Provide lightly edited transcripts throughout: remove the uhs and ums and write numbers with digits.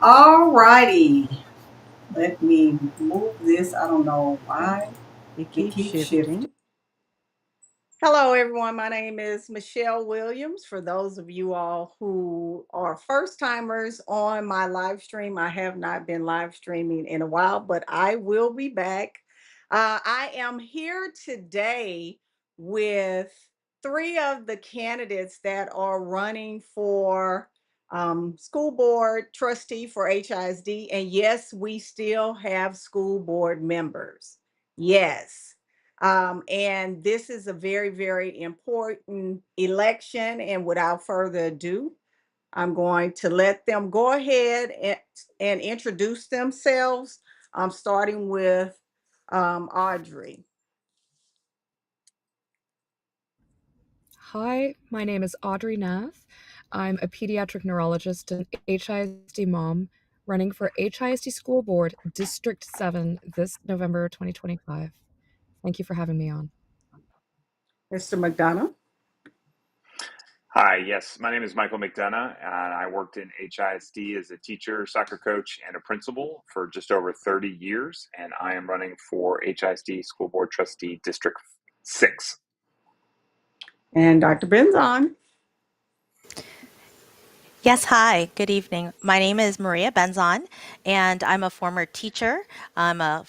All righty. Let me move this. I don't know why It it keeps keeps shifting. shifting. Hello, everyone. My name is Michelle Williams. For those of you all who are first timers on my live stream, I have not been live streaming in a while, but I will be back. I am here today with three of the candidates that are running for school board trustee for HISD. And yes, we still have school board members. Yes. And this is a very, very important election. And without further ado, I'm going to let them go ahead and introduce themselves. I'm starting with Audrey. Hi, my name is Audrey Nath. I'm a pediatric neurologist and HISD mom running for HISD School Board District 7 this November 2025. Thank you for having me on. Mr. McDonough. Hi, yes, my name is Michael McDonough, and I worked in HISD as a teacher, soccer coach, and a principal for just over 30 years, and I am running for HISD School Board Trustee District 6. And Dr. Benzon. Yes, hi, good evening. My name is Maria Benzon, and I'm a former teacher. I'm a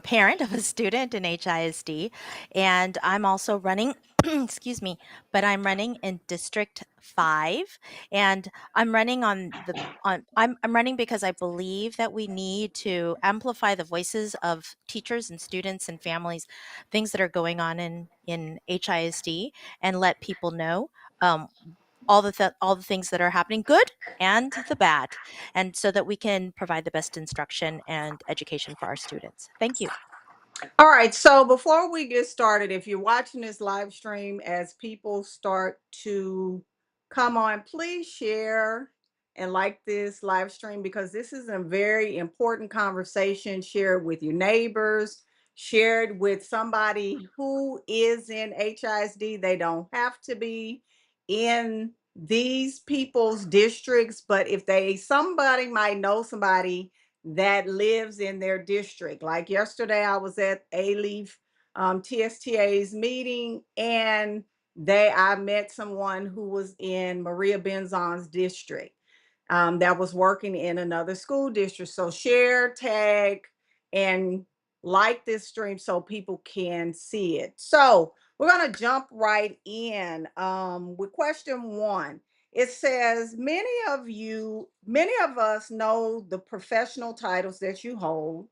parent of a student in HISD, and I'm also running, excuse me, but I'm running in District 5, and I'm running I'm running because I believe that we need to amplify the voices of teachers and students and families, things that are going on in HISD, and let people know. Um, all the things that are happening, good and the bad, and so that we can provide the best instruction and education for our students. Thank you. All right. So before we get started, if you're watching this live stream, as people start to come on, please share and like this live stream because this is a very important conversation. Share it with your neighbors, share it with somebody who is in HISD. They don't have to be in these people's districts, but if somebody might know somebody that lives in their district. Like yesterday, I was at A-Leaf TSTA's meeting, and I met someone who was in Maria Benzon's district that was working in another school district. So share, tag, and like this stream so people can see it. So we're going to jump right in with question one. It says, many of us know the professional titles that you hold,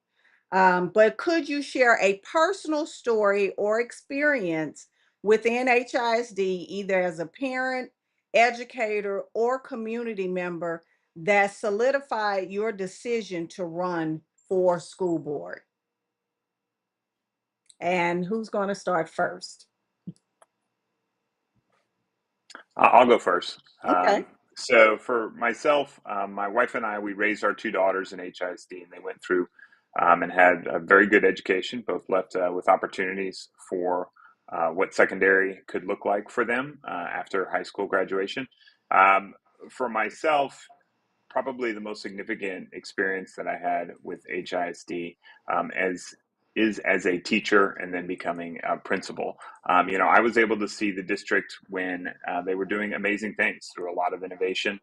but could you share a personal story or experience within HISD, either as a parent, educator, or community member that solidified your decision to run for school board? And who's going to start first? I'll go first. Okay. So for myself, my wife and I, we raised our two daughters in HISD, and they went through and had a very good education, both left with opportunities for what secondary could look like for them after high school graduation. Um, for myself, probably the most significant experience that I had with HISD as is as a teacher and then becoming a principal. I was able to see the district when they were doing amazing things through a lot of innovation,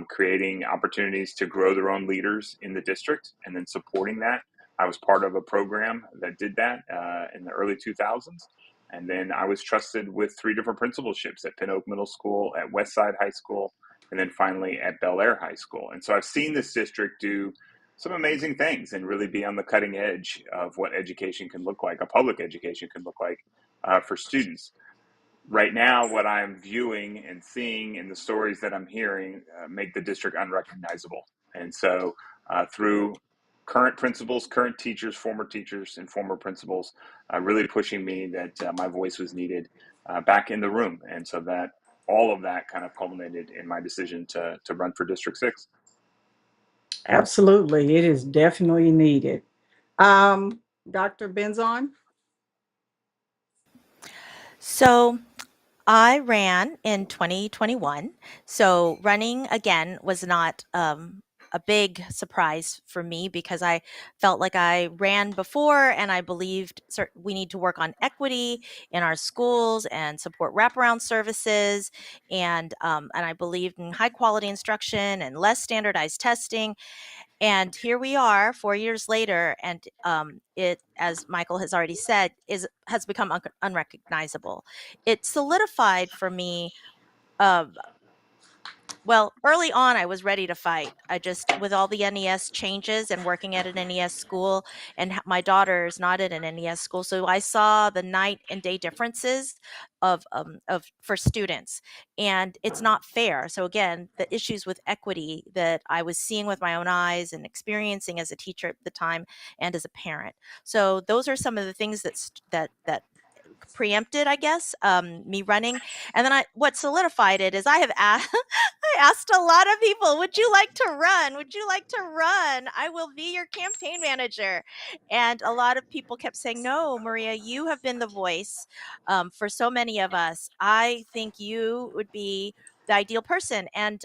creating opportunities to grow their own leaders in the district, and then supporting that. I was part of a program that did that in the early 2000s. And then I was trusted with three different principalships at Pin Oak Middle School, at Westside High School, and then finally at Bel Air High School. And so I've seen this district do some amazing things and really be on the cutting edge of what education can look like, a public education can look like for students. Right now, what I'm viewing and seeing in the stories that I'm hearing make the district unrecognizable. And so through current principals, current teachers, and former principals really pushing me that my voice was needed back in the room. And so that all of that kind of culminated in my decision to run for District 6. Absolutely. It is definitely needed. Dr. Benzon? So I ran in 2021. So running again was not a big surprise for me because I felt like I ran before and I believed we need to work on equity in our schools and support wraparound services. And I believed in high quality instruction and less standardized testing. And here we are 4 years later, and it, as Michael has already said, has become unrecognizable. It solidified for me. Well, early on, I was ready to fight. I just, with all the NES changes and working at an NES school, and my daughter is not at an NES school, so I saw the night and day differences of for students, and it's not fair. So again, the issues with equity that I was seeing with my own eyes and experiencing as a teacher at the time and as a parent. So those are some of the things that preempted, I guess, me running. And then what solidified it is I have asked, I asked a lot of people, would you like to run? Would you like to run? I will be your campaign manager. And a lot of people kept saying, no, Maria, you have been the voice for so many of us. I think you would be the ideal person. And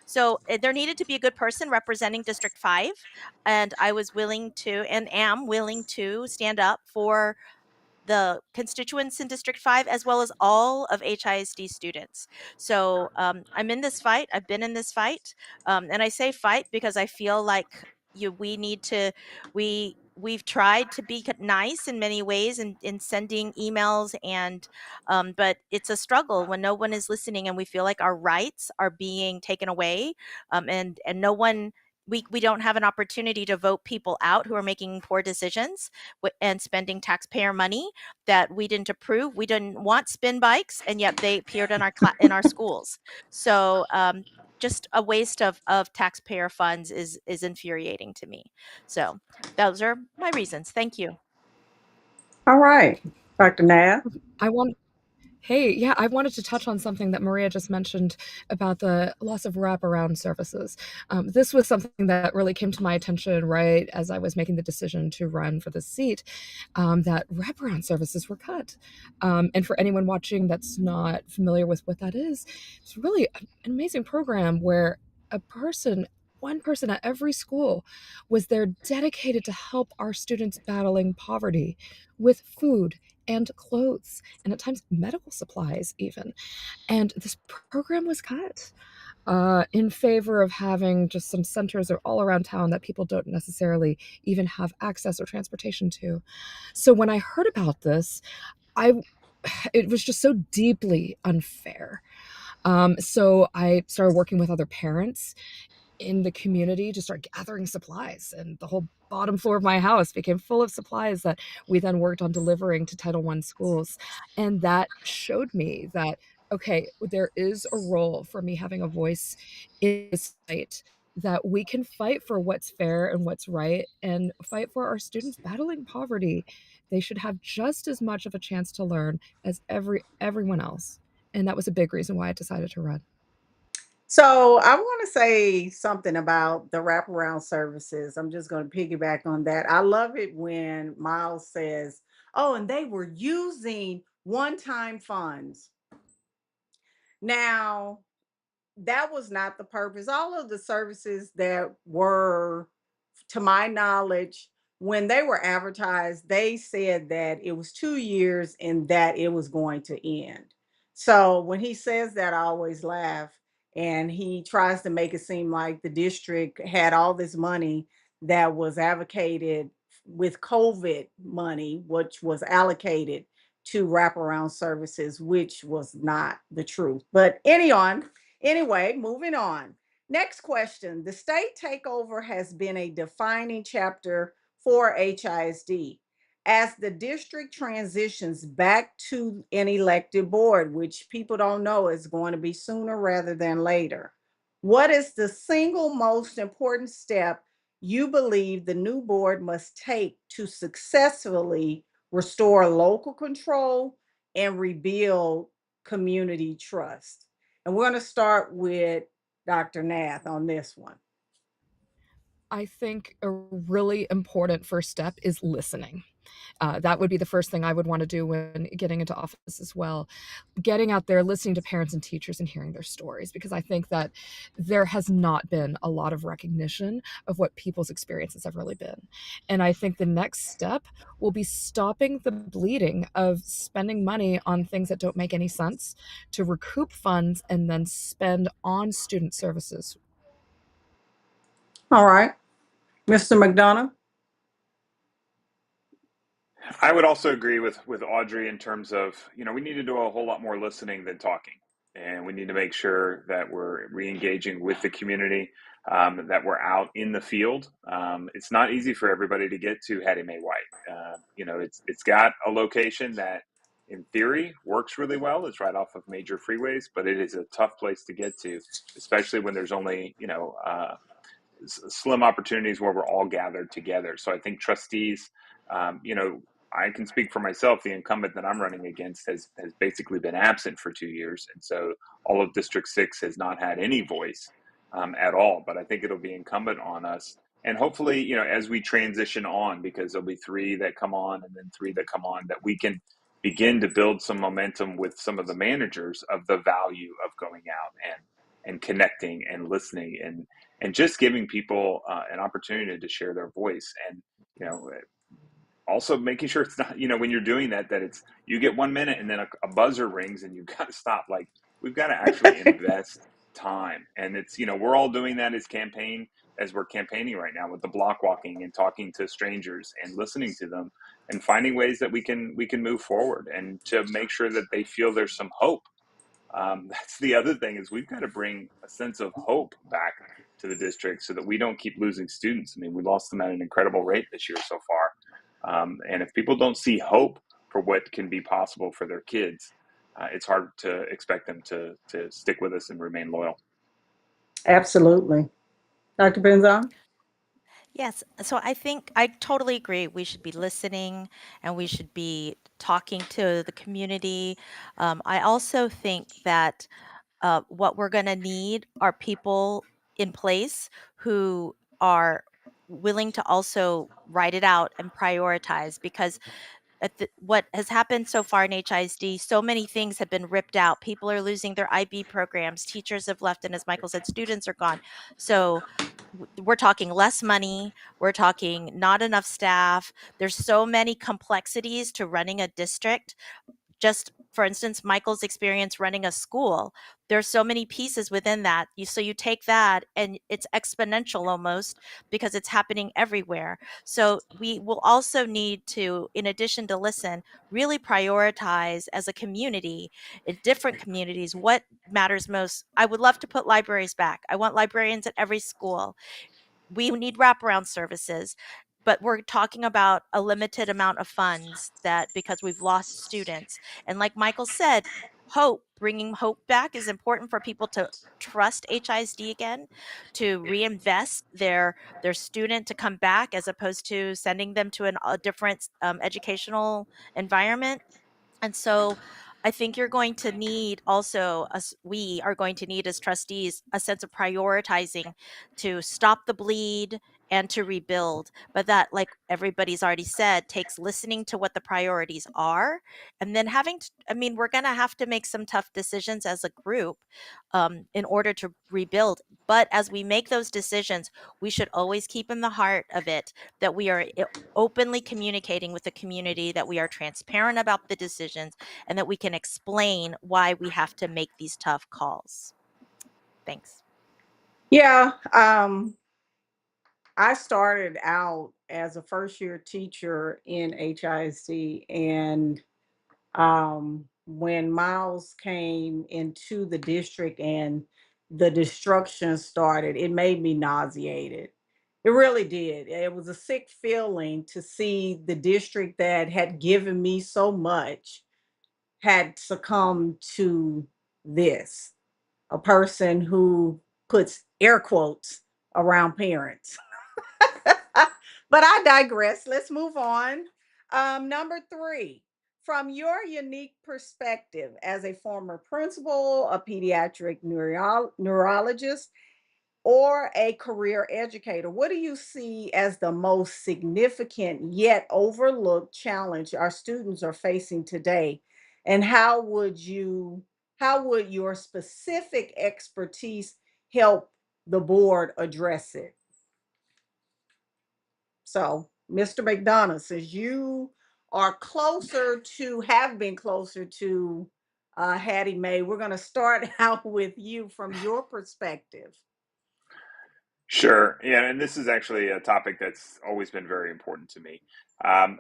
so there needed to be a good person representing District 5. And I was willing to and am willing to stand up for the constituents in District 5, as well as all of HISD students. So I'm in this fight. I've been in this fight. And I say fight because I feel like we need to, we've tried to be nice in many ways in sending emails but it's a struggle when no one is listening and we feel like our rights are being taken away, and no one, we don't have an opportunity to vote people out who are making poor decisions and spending taxpayer money that we didn't approve. We didn't want spin bikes, and yet they appeared in our schools. So just a waste of taxpayer funds is infuriating to me. So those are my reasons. Thank you. All right, Dr. Nath. I want Hey, yeah, I wanted to touch on something that Maria just mentioned about the loss of wraparound services. This was something that really came to my attention right as I was making the decision to run for the seat, that wraparound services were cut. And for anyone watching that's not familiar with what that is, it's really an amazing program where one person at every school was there dedicated to help our students battling poverty with food and clothes and at times medical supplies even. And this program was cut in favor of having just some centers all around town that people don't necessarily even have access or transportation to. So when I heard about this, I it was just so deeply unfair. So I started working with other parents in the community to start gathering supplies, and the whole bottom floor of my house became full of supplies that we then worked on delivering to Title I schools. And that showed me that, okay, there is a role for me having a voice in this fight, that we can fight for what's fair and what's right and fight for our students battling poverty. They should have just as much of a chance to learn as everyone else. And that was a big reason why I decided to run. So I want to say something about the wraparound services. I'm just going to piggyback on that. I love it when Miles says, oh, and they were using one time funds. Now, that was not the purpose. All of the services that were, to my knowledge, when they were advertised, they said that it was 2 years and that it was going to end. So when he says that, I always laugh. And he tries to make it seem like the district had all this money that was advocated with COVID money, which was allocated to wraparound services, which was not the truth. But anyway, moving on. Next question. The state takeover has been a defining chapter for HISD. As the district transitions back to an elected board, which people don't know is going to be sooner rather than later, what is the single most important step you believe the new board must take to successfully restore local control and rebuild community trust? And we're going to start with Dr. Nath on this one. I think a really important first step is listening. That would be the first thing I would want to do when getting into office as well. Getting out there, listening to parents and teachers and hearing their stories, because I think that there has not been a lot of recognition of what people's experiences have really been. And I think the next step will be stopping the bleeding of spending money on things that don't make any sense to recoup funds and then spend on student services. All right. Mr. McDonough? I would also agree with Audrey in terms of, we need to do a whole lot more listening than talking, and we need to make sure that we're re-engaging with the community, that we're out in the field. It's not easy for everybody to get to Hattie Mae White. It's got a location that, in theory, works really well. It's right off of major freeways, but it is a tough place to get to, especially when there's only slim opportunities where we're all gathered together. So I think trustees, I can speak for myself. The incumbent that I'm running against has basically been absent for 2 years, and so all of District 6 has not had any voice at all. But I think it'll be incumbent on us, and hopefully, as we transition on, because there'll be 3 that come on and then 3 that come on, that we can begin to build some momentum with some of the managers of the value of going out and connecting and listening and just giving people an opportunity to share their voice. And also making sure it's not, when you're doing that it's, you get 1 minute and then a buzzer rings and you've got to stop. Like, we've got to actually invest time. And it's, we're all doing that as we're campaigning right now, with the block walking and talking to strangers and listening to them and finding ways that we can move forward and to make sure that they feel there's some hope. That's the other thing, is we've got to bring a sense of hope back to the district so that we don't keep losing students. I mean, we lost them at an incredible rate this year so far. And if people don't see hope for what can be possible for their kids, it's hard to expect them to stick with us and remain loyal. Absolutely. Dr. Benzon? Yes, so I think I totally agree. We should be listening and we should be talking to the community. I also think that what we're going to need are people in place who are willing to also write it out and prioritize, because what has happened so far in HISD, so many things have been ripped out. People are losing their IB programs, teachers have left, and as Michael said, students are gone. So we're talking less money, we're talking not enough staff. There's so many complexities to running a district. Just for instance, Michael's experience running a school, there's so many pieces within that. So you take that and it's exponential almost, because it's happening everywhere. So we will also need to, in addition to listen, really prioritize as a community, in different communities, what matters most. I would love to put libraries back. I want librarians at every school. We need wraparound services, but we're talking about a limited amount of funds, that because we've lost students. And like Michael said, bringing hope back is important for people to trust HISD again, to reinvest their student to come back, as opposed to sending them to a different educational environment. And so I think you're going to need also, we are going to need as trustees, a sense of prioritizing to stop the bleed and to rebuild. But that, like everybody's already said, takes listening to what the priorities are, and then we're going to have to make some tough decisions as a group in order to rebuild. But as we make those decisions, we should always keep in the heart of it that we are openly communicating with the community, that we are transparent about the decisions, and that we can explain why we have to make these tough calls. Thanks. Yeah, I started out as a first year teacher in HISD, and when Miles came into the district and the destruction started, it made me nauseated. It really did. It was a sick feeling to see the district that had given me so much had succumbed to this. A person who puts air quotes around parents. But I digress. Let's move on. Number 3, from your unique perspective as a former principal, a pediatric neurologist, or a career educator, what do you see as the most significant yet overlooked challenge our students are facing today? And how would your specific expertise help the board address it? So, Mr. McDonough, since you are have been closer to Hattie Mae, we're going to start out with you from your perspective. Sure. Yeah, and this is actually a topic that's always been very important to me. Um,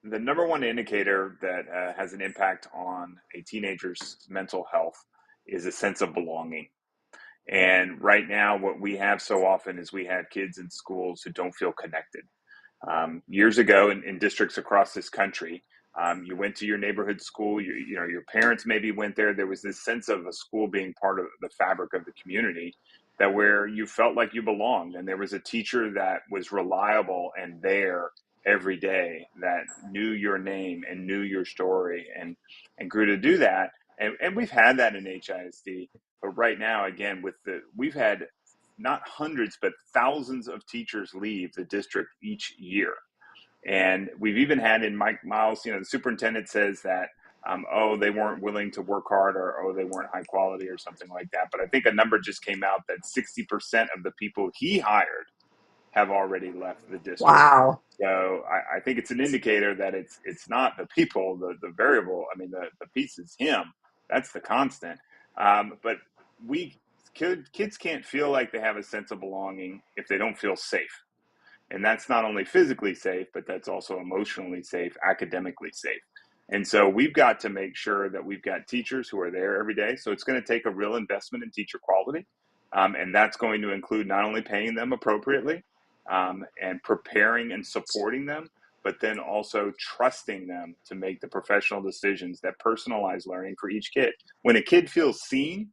the number one indicator that has an impact on a teenager's mental health is a sense of belonging. And right now, what we have so often is we have kids in schools who don't feel connected. Years ago, in districts across this country, you went to your neighborhood school. You know, your parents maybe went there. There was this sense of a school being part of the fabric of the community, that where you felt like you belonged, and there was a teacher that was reliable and there every day, that knew your name and knew your story, and grew to do that. And we've had that in HISD, but right now, again, we've had not hundreds, but thousands of teachers leave the district each year. And we've even had in Mike Miles, the superintendent says that, oh, they weren't willing to work hard, or, oh, they weren't high quality or something like that. But I think a number just came out that 60% of the people he hired have already left the district. Wow. So I think it's an indicator that it's not the people, the variable. I mean, the piece is him. That's the constant. But kids can't feel like they have a sense of belonging if they don't feel safe. And that's not only physically safe, but that's also emotionally safe, academically safe. And so we've got to make sure that we've got teachers who are there every day. So it's going to take a real investment in teacher quality. And that's going to include not only paying them appropriately, and preparing and supporting them, but then also trusting them to make the professional decisions that personalize learning for each kid. When a kid feels seen,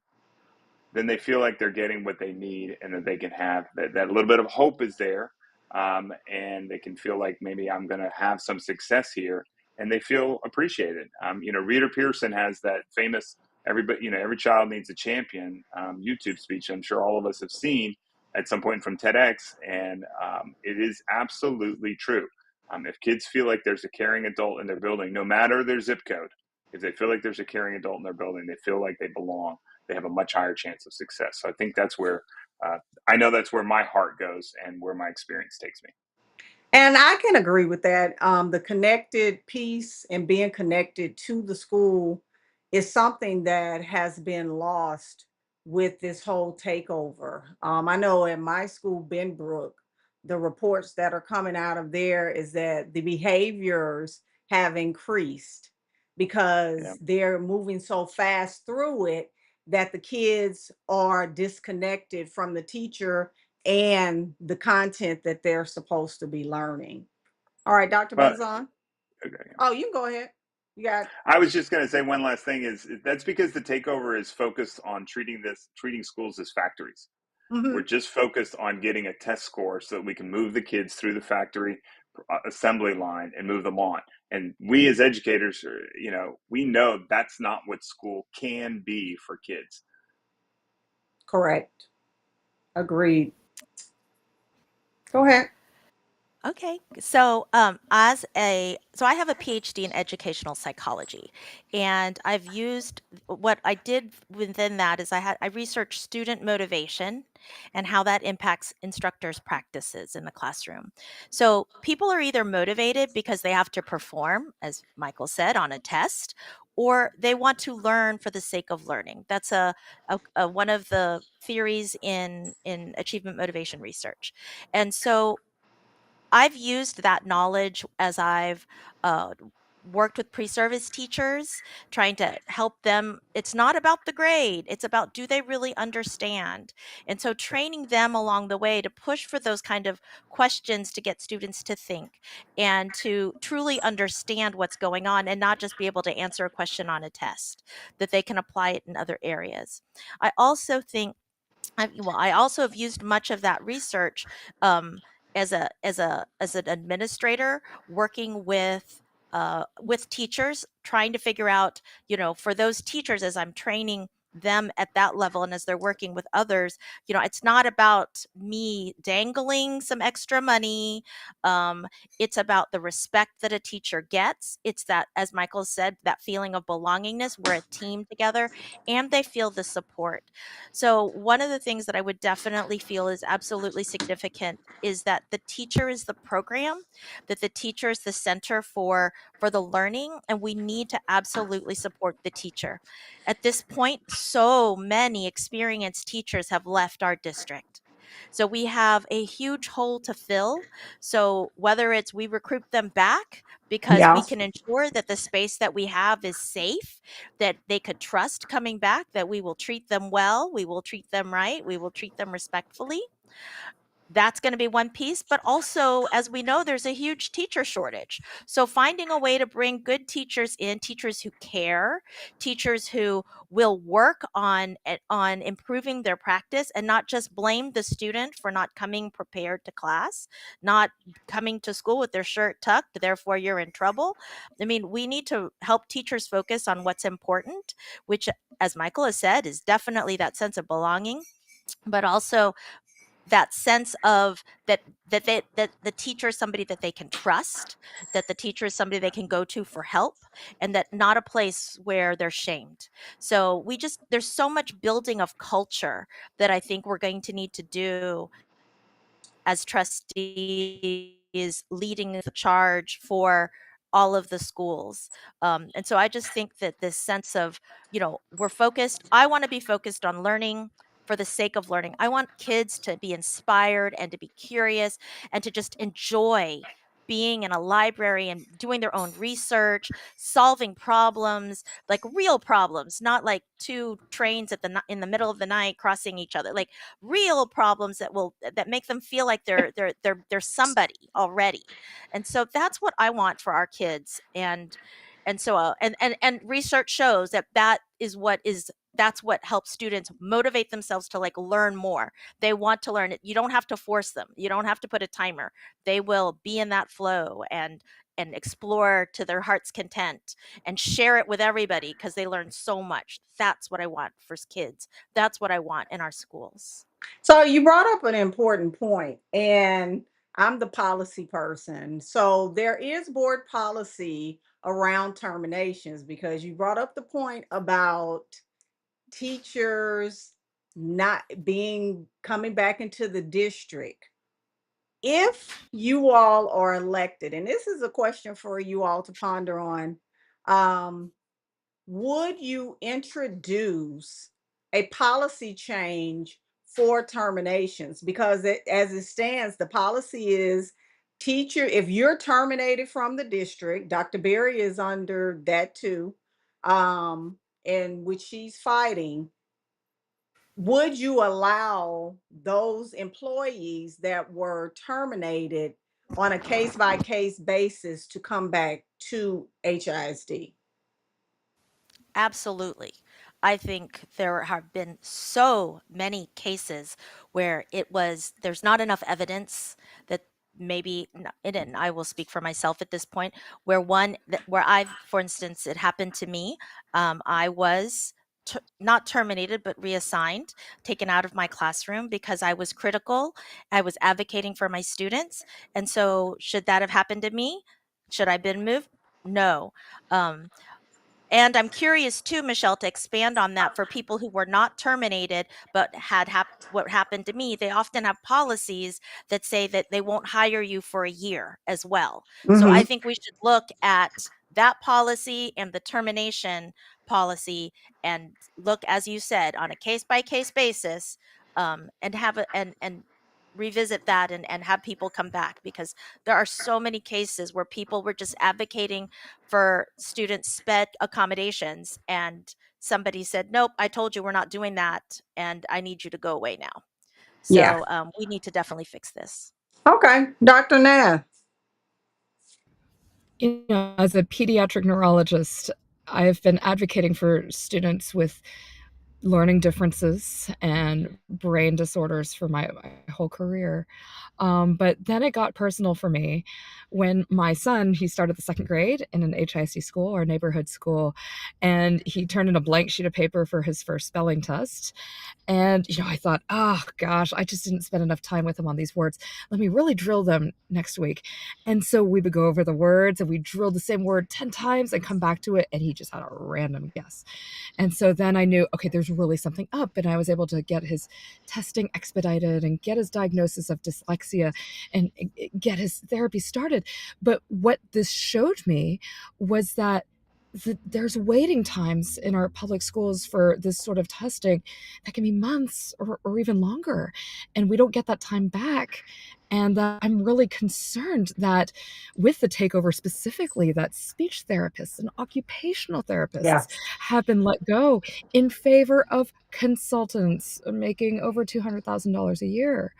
then they feel like they're getting what they need, and that they can have that little bit of hope is there, and they can feel like, maybe I'm going to have some success here, and they feel appreciated. Reader Pearson has that famous every child needs a champion YouTube speech. I'm sure all of us have seen at some point from TEDx, and it is absolutely true. If kids feel like there's a caring adult in their building, no matter their zip code, if they feel like there's a caring adult in their building, they feel like they belong, they have a much higher chance of success. So I think that's where I know that's where my heart goes and where my experience takes me. And I can agree with that. The connected piece and being connected to the school is something that has been lost with this whole takeover. I know at my school, Benbrook, the reports that are coming out of there is that the behaviors have increased Yeah. because they're moving so fast through it that the kids are disconnected from the teacher and the content that they're supposed to be learning. All right, Dr. But Benzon. okay. Oh, you can go ahead. You got I was just going to say one last thing is that's because the takeover is focused on treating schools as factories. We're mhm, just focused on getting a test score so that we can move the kids through the factory assembly line and move them on. And we as educators, we know that's not what school can be for kids. correct. Agreed. Go ahead. Okay, so I have a PhD in educational psychology, and I've used what I did within that is I researched student motivation and how that impacts instructors' practices in the classroom. So people are either motivated because they have to perform, as Michael said, on a test, or they want to learn for the sake of learning. That's one of the theories in achievement motivation research, and so I've used that knowledge as I've worked with pre-service teachers, trying to help them. It's not about the grade, it's about, do they really understand? And so training them along the way to push for those kind of questions to get students to think and to truly understand what's going on, and not just be able to answer a question on a test, that they can apply it in other areas. I also think I also have used much of that research um, as an administrator, working with teachers, trying to figure out, for those teachers, as I'm training them at that level, and as they're working with others, it's not about me dangling some extra money. It's about the respect that a teacher gets. It's that, as Michael said, that feeling of belongingness. We're a team together, and they feel the support. So one of the things that I would definitely feel is absolutely significant is that the teacher is the program, that the teacher is the center for the learning, and we need to absolutely support the teacher. At this point, so many experienced teachers have left our district. So we have a huge hole to fill. So whether it's we recruit them back because Yeah. we can ensure that the space that we have is safe, that they could trust coming back, that we will treat them well, we will treat them right, we will treat them respectfully. That's going to be one piece, but also, as we know, there's a huge teacher shortage. So finding a way to bring good teachers in, teachers who care, teachers who will work on improving their practice and not just blame the student for not coming prepared to class, not coming to school with their shirt tucked, therefore you're in trouble. I mean, we need to help teachers focus on what's important, which, as Michael has said, is definitely that sense of belonging, but also that sense of that the teacher is somebody that they can trust, that the teacher is somebody they can go to for help, and that not a place where they're shamed. So there's so much building of culture that I think we're going to need to do as trustees, leading the charge for all of the schools. And so I just think that this sense of, we're focused. I want to be focused on learning for the sake of learning. I want kids to be inspired and to be curious and to just enjoy being in a library and doing their own research, solving problems, like real problems, not like two trains in the middle of the night crossing each other, like real problems that make them feel like they're somebody already. And so that's what I want for our kids. And so and research shows that's what helps students motivate themselves to like learn more. They want to learn it. You don't have to force them. You don't have to put a timer. They will be in that flow and explore to their heart's content and share it with everybody because they learn so much. That's what I want for kids. That's what I want in our schools. So you brought up an important point, and I'm the policy person. So there is board policy around terminations because you brought up the point about teachers not being coming back into the district. If you all are elected, and this is a question for you all to ponder on, um, would you introduce a policy change for terminations? Because as it stands, the policy is teacher, if you're terminated from the district, Dr. Berry is under that too, and which she's fighting, would you allow those employees that were terminated on a case by case basis to come back to HISD? Absolutely. I think there have been so many cases where there's not enough evidence that maybe, and I will speak for myself at this point, where for instance, it happened to me. I was not terminated, but reassigned, taken out of my classroom because I was critical. I was advocating for my students. And so, should that have happened to me? Should I have been moved? No. Um, and I'm curious too, Michelle, to expand on that for people who were not terminated, but what happened to me. They often have policies that say that they won't hire you for a year as well. So I Mhm. think we should look at that policy and the termination policy and look, as you said, on a case by case basis, and and revisit that and have people come back, because there are so many cases where people were just advocating for student sped accommodations and somebody said, nope, I told you we're not doing that and I need you to go away now. Yeah. So we need to definitely fix this. Okay. Dr. Nath. As a pediatric neurologist, I've been advocating for students with learning differences and brain disorders for my whole career. But then it got personal for me when my son, he started the second grade in an HISD school or neighborhood school, and he turned in a blank sheet of paper for his first spelling test. And, I thought, oh gosh, I just didn't spend enough time with him on these words. Let me really drill them next week. And so we would go over the words and we drilled the same word 10 times and come back to it. And he just had a random guess. And so then I knew, okay, there's really something up. And I was able to get his testing expedited and get his diagnosis of dyslexia and get his therapy started. But what this showed me was that there's waiting times in our public schools for this sort of testing that can be months or even longer. And we don't get that time back. And I'm really concerned that with the takeover specifically, that speech therapists and occupational therapists Yes. have been let go in favor of consultants making over $200,000 a year.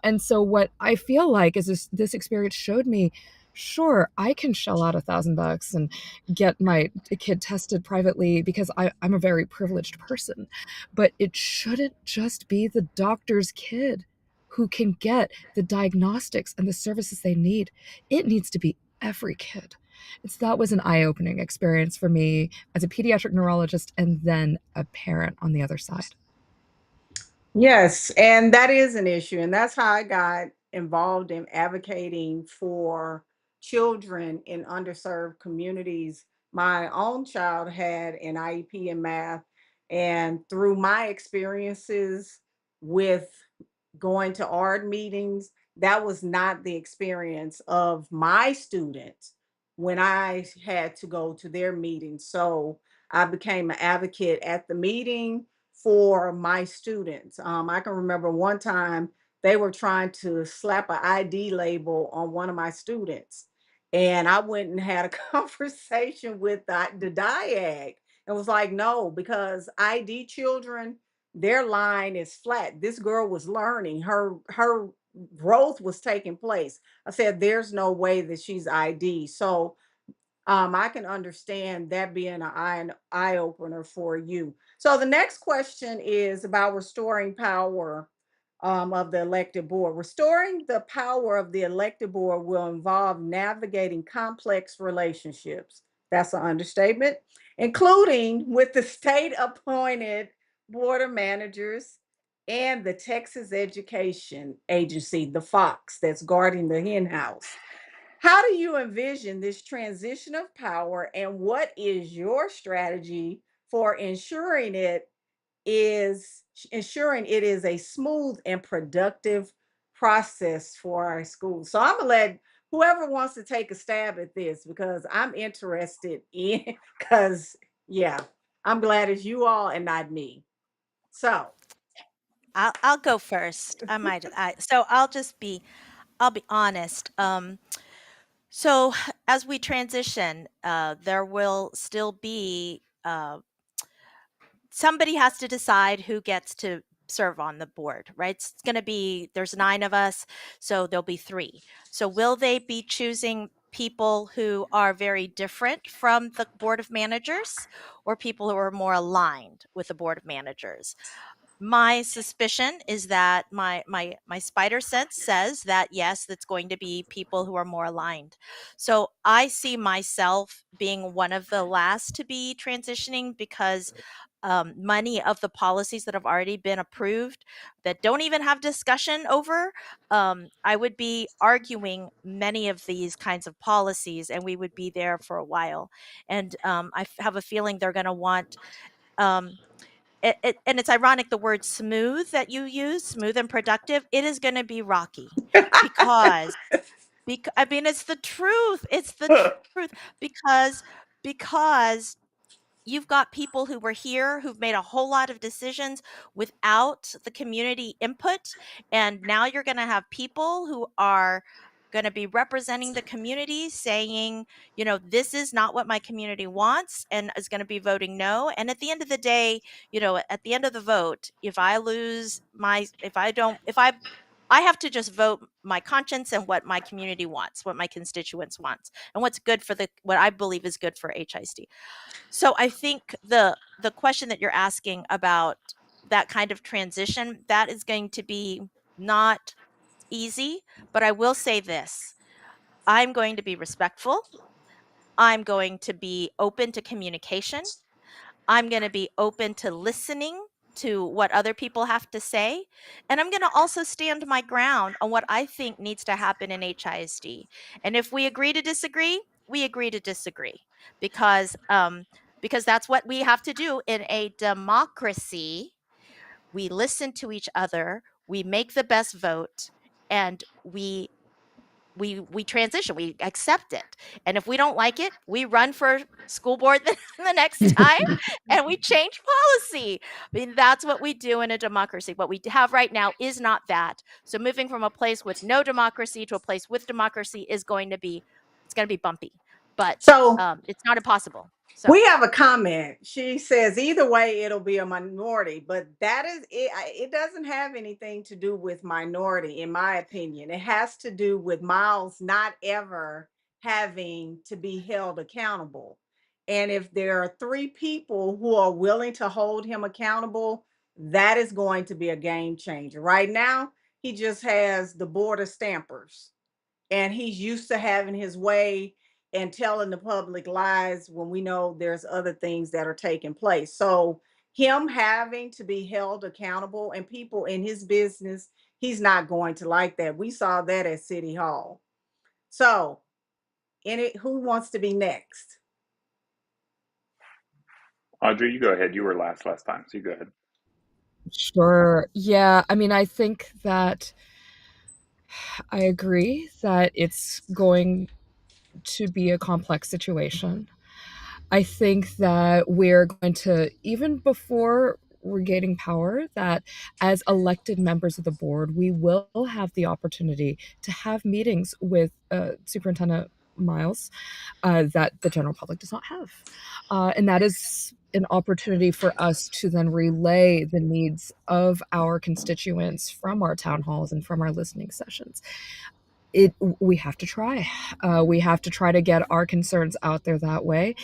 And so what I feel like is this experience showed me, sure, I can shell out $1,000 and get my kid tested privately because I'm a very privileged person, but it shouldn't just be the doctor's kid who can get the diagnostics and the services they need. It needs to be every kid. That was an eye-opening experience for me as a pediatric neurologist and then a parent on the other side. Yes, and that is an issue, and that's how I got involved in advocating for children in underserved communities. My own child had an IEP in math, and through my experiences with going to ARD meetings, that was not the experience of my students when I had to go to their meetings. So I became an advocate at the meeting for my students. I can remember one time they were trying to slap an ID label on one of my students. And I went and had a conversation with the diag and was like, no, because ID children, their line is flat. This girl was learning. Her growth was taking place. I said, there's no way that she's ID. So I can understand that being an eye opener for you. So the next question is about restoring power of the elected board. Restoring the power of the elected board will involve navigating complex relationships. That's an understatement, including with the state appointed board of managers and the Texas Education Agency, the Fox, that's guarding the hen house. How do you envision this transition of power, and what is your strategy for ensuring it is a smooth and productive process for our schools? So I'm gonna let whoever wants to take a stab at this because I'm interested in because yeah, I'm glad it's you all and not me. So I'll go first. So I'll be honest. So as we transition, there will still be somebody has to decide who gets to serve on the board, right? It's going to be, there's 9 of us, so there'll be 3. So will they be choosing people who are very different from the board of managers or people who are more aligned with the board of managers? My suspicion is that my spider sense says that yes, that's going to be people who are more aligned. So I see myself being one of the last to be transitioning because many of the policies that have already been approved that don't even have discussion over, I would be arguing many of these kinds of policies, and we would be there for a while. And have a feeling they're going to want. Um, and it's ironic the word smooth that you use, smooth and productive, it is going to be rocky because I mean it's the truth. It's the truth because you've got people who were here who've made a whole lot of decisions without the community input. And now you're going to have people who are going to be representing the community saying, this is not what my community wants, and is going to be voting no. And at the end of the day, at the end of the vote, if I lose my, if I don't, if I have to just vote my conscience and what my community wants, what my constituents wants, and what's good for what I believe is good for HISD. So I think the question that you're asking about that kind of transition, that is going to be not easy, but I will say this. I'm going to be respectful. I'm going to be open to communication. I'm going to be open to listening to what other people have to say. And I'm going to also stand my ground on what I think needs to happen in HISD. And if we agree to disagree, we agree to disagree because that's what we have to do in a democracy. We listen to each other, we make the best vote, and we transition, we accept it. And if we don't like it, we run for school board the next time and we change policy. I mean, that's what we do in a democracy. What we have right now is not that. So moving from a place with no democracy to a place with democracy is going to be, it's going to be bumpy, but So it's not impossible. So we have a comment. She says either way it'll be a minority, but that is it. It doesn't have anything to do with minority, in my opinion. It has to do with Miles not ever having to be held accountable. And if there are three people who are willing to hold him accountable, that is going to be a game changer. Right now, he just has the board of stampers, and he's used to having his way and telling the public lies when we know there's other things that are taking place. So him having to be held accountable and people in his business, he's not going to like that. We saw that at City Hall. So who wants to be next? Audrey, you go ahead. You were last time, so you go ahead. Sure. Yeah. I mean, I think that I agree that it's going to be a complex situation. I think that we're going to, even before we're gaining power, that as elected members of the board, we will have the opportunity to have meetings with Superintendent Miles that the general public does not have. And that is an opportunity for us to then relay the needs of our constituents from our town halls and from our listening sessions. We have to try. We have to try to get our concerns out there that way,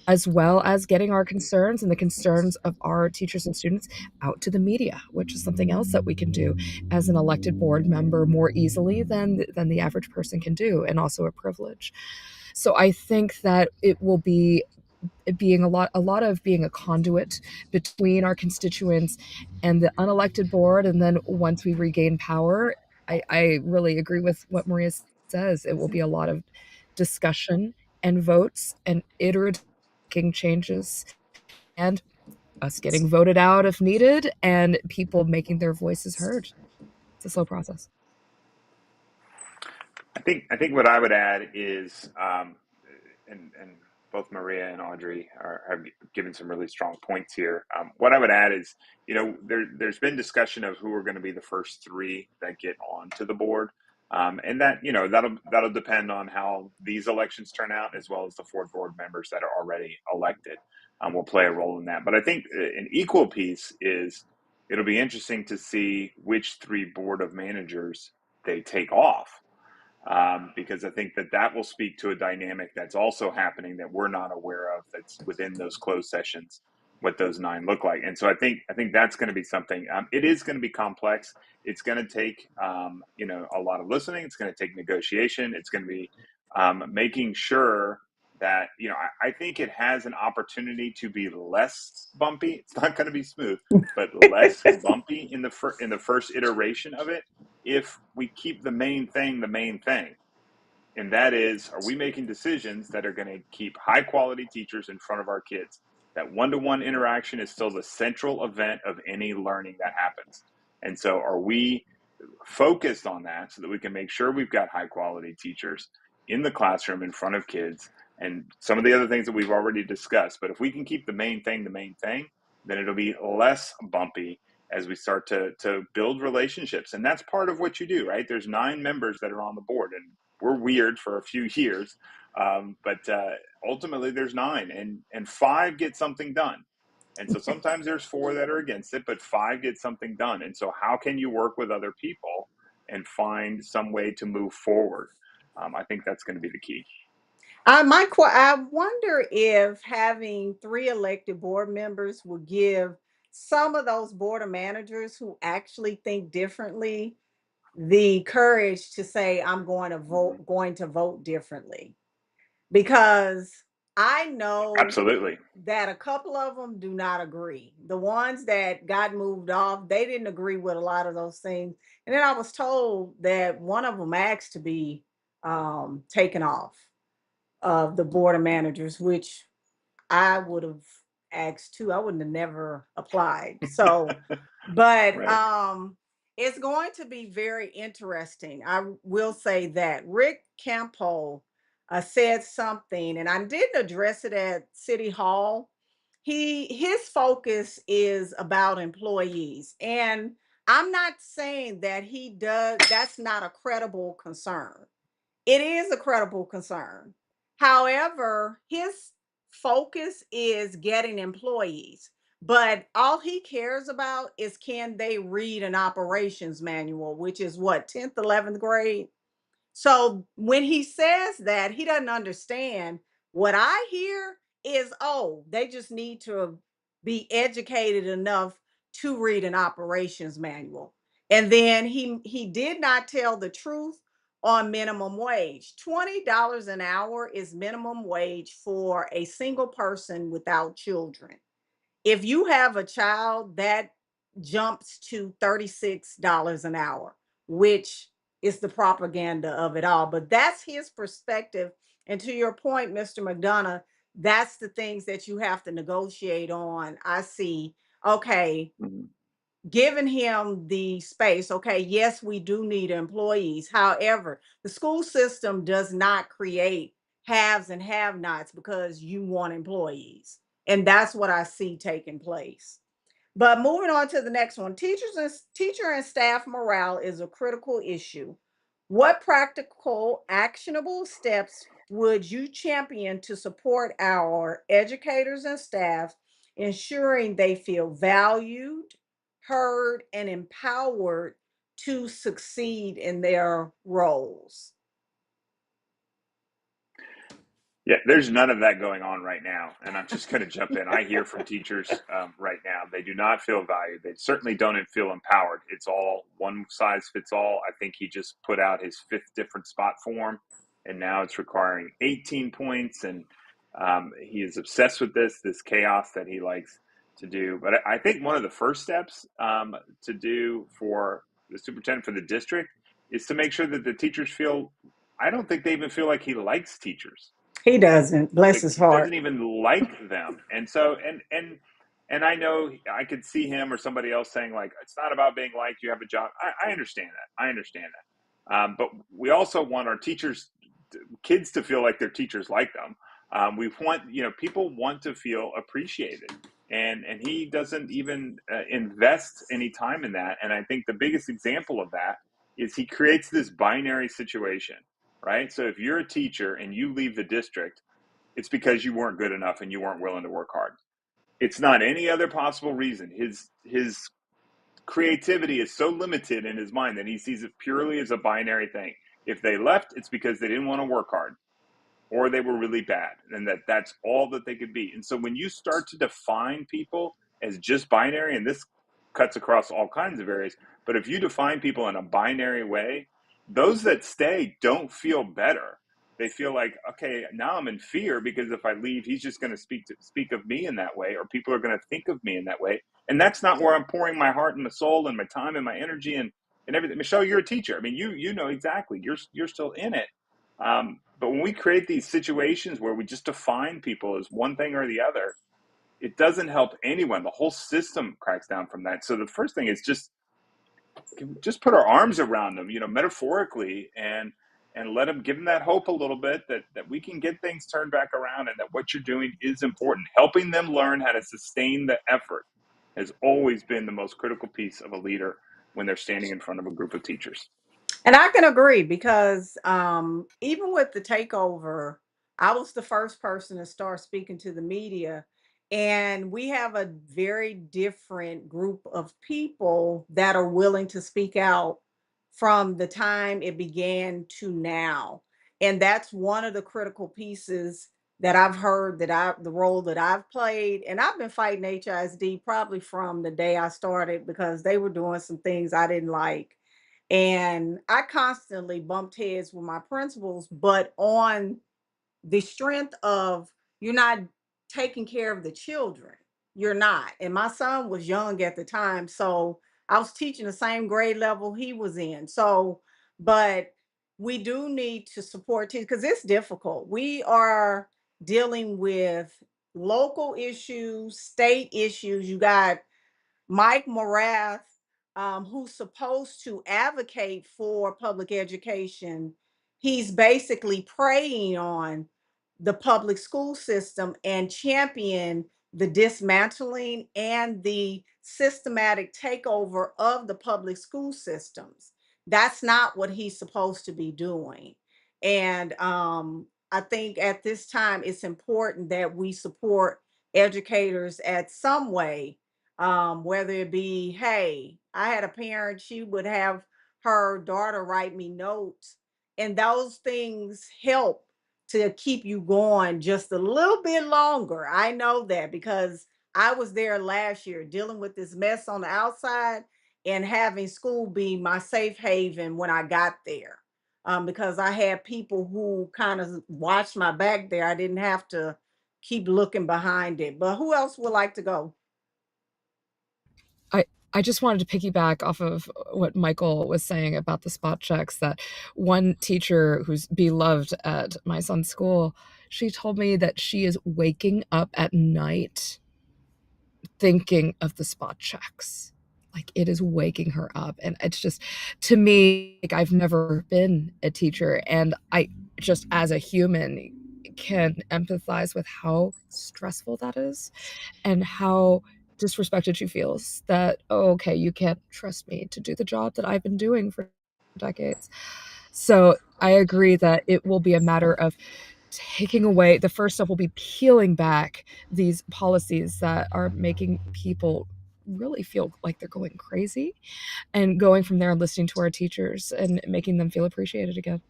as well as getting our concerns and the concerns of our teachers and students out to the media, which is something else that we can do as an elected board member more easily than the average person can do, and also a privilege. So I think that it will be being a lot of being a conduit between our constituents and the unelected board. And then once we regain power, I really agree with what Maria says. It will be a lot of discussion and votes and iterative changes, and us getting voted out if needed, and people making their voices heard. It's a slow process. I think what I would add is, and both Maria and Audrey have given some really strong points here. What I would add is, there's been discussion of who are going to be the first three that get onto the board, and that that'll depend on how these elections turn out, as well as the four board members that are already elected will play a role in that. But I think an equal piece is it'll be interesting to see which three board of managers they take off, because I think that will speak to a dynamic that's also happening that we're not aware of, that's within those closed sessions, what those nine look like. And so I think that's going to be something. It is going to be complex. It's going to take a lot of listening. It's going to take negotiation. It's going to be making sure that I think it has an opportunity to be less bumpy. It's not going to be smooth, but less bumpy in the first iteration of it, if we keep the main thing. And that is, are we making decisions that are going to keep high quality teachers in front of our kids? That one-to-one interaction is still the central event of any learning that happens. And so are we focused on that so that we can make sure we've got high quality teachers in the classroom in front of kids, and some of the other things that we've already discussed? But if we can keep the main thing, then it'll be less bumpy as we start to build relationships. And that's part of what you do, right? There's 9 members that are on the board, and we're weird for a few years. But ultimately there's 9, and 5 get something done. And so sometimes there's 4 that are against it, but 5 get something done. And so how can you work with other people and find some way to move forward. I think that's going to be the key. I wonder if having 3 elected board members will give some of those board of managers who actually think differently the courage to say, I'm going to vote differently. Because I know Absolutely. that a couple of them do not agree. The ones that got moved off, they didn't agree with a lot of those things. And then I was told that one of them asked to be taken off of the board of managers, which I would have asked too. I wouldn't have never applied. So, but Right. it's going to be very interesting. I will say that Rick Campo said something, and I didn't address it at City Hall. His focus is about employees, and I'm not saying that he does. That's not a credible concern. It is a credible concern. However, his focus is getting employees, but all he cares about is can they read an operations manual, which is what, 10th, 11th grade? So when he says that, he doesn't understand. What I hear is, oh, they just need to be educated enough to read an operations manual. And then he did not tell the truth on minimum wage. $20 an hour is minimum wage for a single person without children. If you have a child, that jumps to $36 an hour, which is the propaganda of it all. But that's his perspective. And to your point, Mr. McDonough, that's the things that you have to negotiate on. I see, okay, Mhm. giving him the space. Okay, yes, we do need employees. However, the school system does not create haves and have nots because you want employees. And that's what I see taking place. But moving on to the next one, teacher and staff morale is a critical issue. What practical, actionable steps would you champion to support our educators and staff, ensuring they feel valued, heard, and empowered to succeed in their roles? Yeah, there's none of that going on right now. And I'm just going to jump in. I hear from teachers right now. They do not feel valued. They certainly don't feel empowered. It's all one size fits all. I think he just put out his 5th different spot form, and now it's requiring 18 points. And he is obsessed with this chaos that he likes to do. But I think one of the first steps to do for the superintendent for the district is to make sure that the teachers feel, I don't think they even feel like he likes teachers. He doesn't, bless Like his he doesn't heart. even like them. And so and I know I could see him or somebody else saying, like, it's not about being liked, you have a job. I understand that. I understand that. But we also want our teachers, kids, to feel like their teachers like them. We want, people want to feel appreciated, and he doesn't even invest any time in that. And I think the biggest example of that is he creates this binary situation, right? So if you're a teacher and you leave the district, it's because you weren't good enough and you weren't willing to work hard. It's not any other possible reason. His creativity is so limited in his mind that he sees it purely as a binary thing. If they left, it's because they didn't want to work hard or they were really bad, and that's all that they could be. And so when you start to define people as just binary, and this cuts across all kinds of areas, but if you define people in a binary way, those that stay don't feel better. They feel like, okay, now I'm in fear because if I leave, he's just going to speak of me in that way, or people are going to think of me in that way, and that's not where I'm pouring my heart and my soul and my time and my energy and everything. Michelle, you're a teacher. I mean, you know exactly. You're still in it. But when we create these situations where we just define people as one thing or the other, it doesn't help anyone. The whole system cracks down from that. So the first thing is just put our arms around them, metaphorically, and let them, give them that hope a little bit that we can get things turned back around, and that what you're doing is important. Helping them learn how to sustain the effort has always been the most critical piece of a leader when they're standing in front of a group of teachers. And I can agree because even with the takeover, I was the first person to start speaking to the media. And we have a very different group of people that are willing to speak out from the time it began to now. And that's one of the critical pieces that I've heard that the role that I've played. And I've been fighting HISD probably from the day I started because they were doing some things I didn't like. And I constantly bumped heads with my principals, but on the strength of you're not taking care of the children. You're not. And my son was young at the time. So I was teaching the same grade level he was in. So, but we do need to support teachers because it's difficult. We are dealing with local issues, state issues. You got Mike Morath, who's supposed to advocate for public education, he's basically preying on the public school system and champion the dismantling and the systematic takeover of the public school systems. That's not what he's supposed to be doing. And I think at this time it's important that we support educators at some way, whether it be, hey, I had a parent, she would have her daughter write me notes, and those things help to keep you going just a little bit longer. I know that because I was there last year dealing with this mess on the outside and having school be my safe haven when I got there. Because I had people who kind of watched my back there. I didn't have to keep looking behind it. But who else would like to go? I just wanted to piggyback off of what Michael was saying about the spot checks, that one teacher who's beloved at my son's school, she told me that she is waking up at night thinking of the spot checks. Like, it is waking her up. And it's just, to me, like, I've never been a teacher. And I just, as a human, can empathize with how stressful that is and how disrespected she feels that, oh, okay, you can't trust me to do the job that I've been doing for decades. So I agree that it will be a matter of taking away, the first step will be peeling back these policies that are making people really feel like they're going crazy, and going from there and listening to our teachers and making them feel appreciated again.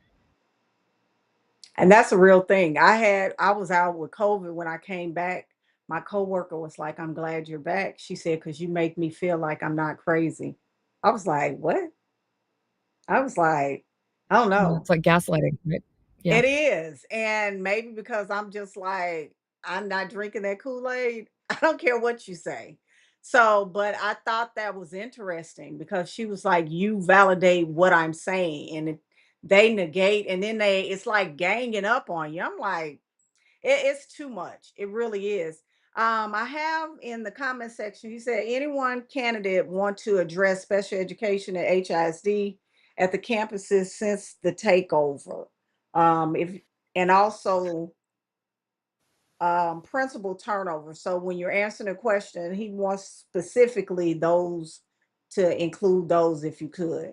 And that's a real thing. I was out with COVID when I came back. My coworker was like, "I'm glad you're back." She said, "Because you make me feel like I'm not crazy." I was like, "What?" I was like, "I don't know." It's like gaslighting, right? Yeah. It is. And maybe because I'm just like, I'm not drinking that Kool-Aid. I don't care what you say. So, but I thought that was interesting because she was like, you validate what I'm saying. And they negate, and then it's like ganging up on you. I'm like, it's too much. It really is. I have in the comment section, he said, anyone candidate want to address special education at HISD at the campuses since the takeover. If and also principal turnover. So when you're answering a question, he wants specifically those to include those if you could.